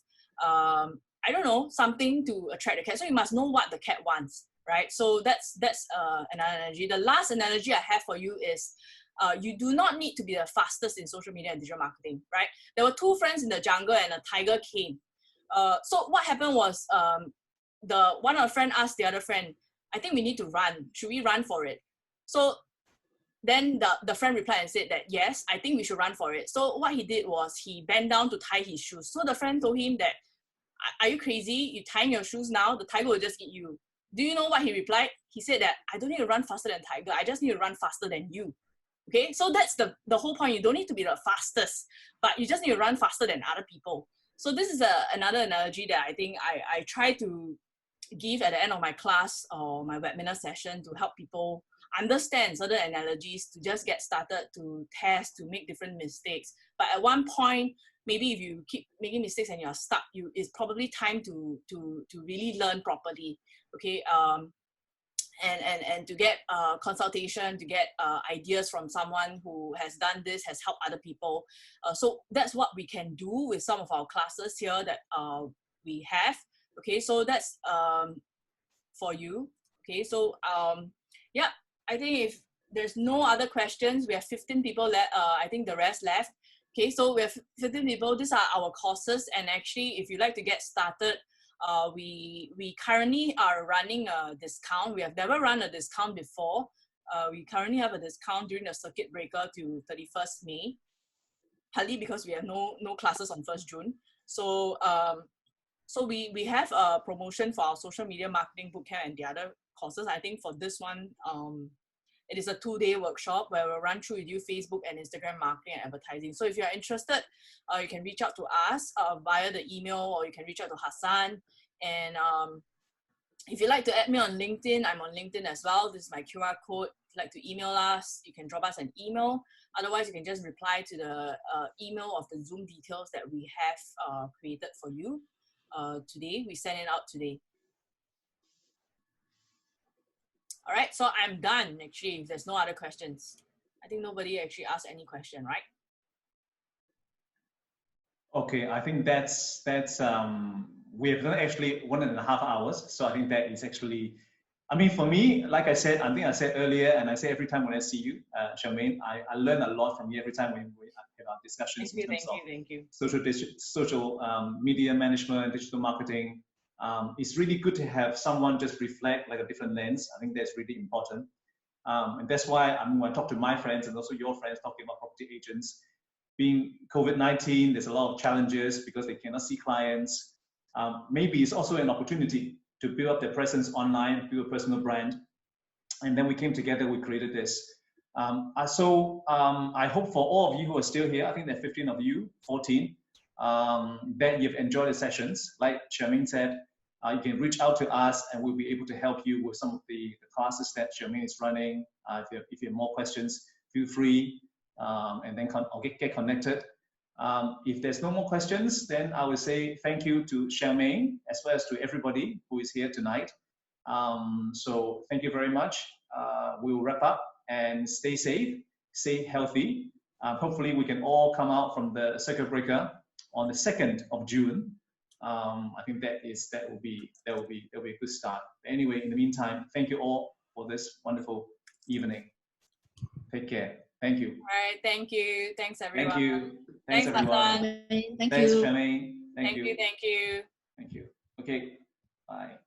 I don't know, something to attract the cat. So you must know what the cat wants, right? So that's an analogy. The last analogy I have for you is you do not need to be the fastest in social media and digital marketing, right? There were 2 friends in the jungle and a tiger came. So what happened was one of the friend asked the other friend, I think we need to run. Should we run for it? So then the friend replied and said that, yes, I think we should run for it. So what he did was he bent down to tie his shoes. So the friend told him that, are you crazy? You tying your shoes now? The tiger will just eat you. Do you know what he replied? He said that, I don't need to run faster than tiger. I just need to run faster than you. Okay, so that's the whole point. You don't need to be the fastest, but you just need to run faster than other people. So this is another analogy that I think I try to give at the end of my class or my webinar session to help people understand certain analogies, to just get started, to test, to make different mistakes. But at one point, maybe if you keep making mistakes and you're stuck, it's probably time to really learn properly. Okay, and to get consultation, to get ideas from someone who has done this, has helped other people. So that's what we can do with some of our classes here that we have. Okay, so that's for you. Okay, so yeah, I think if there's no other questions, we have 15 people left. I think the rest left. Okay, so we have 15 people. These are our courses, and actually, if you'd like to get started, we currently are running a discount. We have never run a discount before. We currently have a discount during the circuit breaker to 31st May, partly because we have no classes on 1st June. So so we have a promotion for our social media marketing bootcamp and the other courses. I think for this one, it is a 2-day workshop where we'll run through with you Facebook and Instagram marketing and advertising. So if you're interested, you can reach out to us via the email, or you can reach out to Hassan. And if you'd like to add me on LinkedIn, I'm on LinkedIn as well. This is my QR code. If you'd like to email us, you can drop us an email. Otherwise, you can just reply to the email of the Zoom details that we have created for you today. We sent it out today. All right, so I'm done actually, if there's no other questions. I think nobody actually asked any question, right? Okay, I think that's we have done actually 1.5 hours. So I think that is actually I mean, for me, like I said, I think I said earlier, and I say every time when I see you, Charmaine, I learn a lot from you every time when we have our discussions in terms of Thank you. social media management, digital marketing. It's really good to have someone just reflect like a different lens. I think that's really important. And that's why when I talk to my friends and also your friends talking about property agents, being COVID-19, there's a lot of challenges because they cannot see clients. Maybe it's also an opportunity to build up their presence online, build a personal brand. And then we came together, we created this. I hope for all of you who are still here, I think there are 15 of you, 14, that you've enjoyed the sessions. Like Charmaine said, you can reach out to us and we'll be able to help you with some of the classes that Charmaine is running. If you have more questions, feel free and then get connected. If there's no more questions, then I will say thank you to Charmaine as well as to everybody who is here tonight. So thank you very much. We will wrap up and stay safe, stay healthy. Hopefully we can all come out from the circuit breaker on the 2nd of June. I think that will be a good start. Anyway, in the meantime, thank you all for this wonderful evening. Take care. Thank you. All right. Thank you. Thanks, everyone. Thank you. Thanks everyone. Hassan. Thanks, Charmaine. Thank you. Thank you. Thank you. Okay. Bye.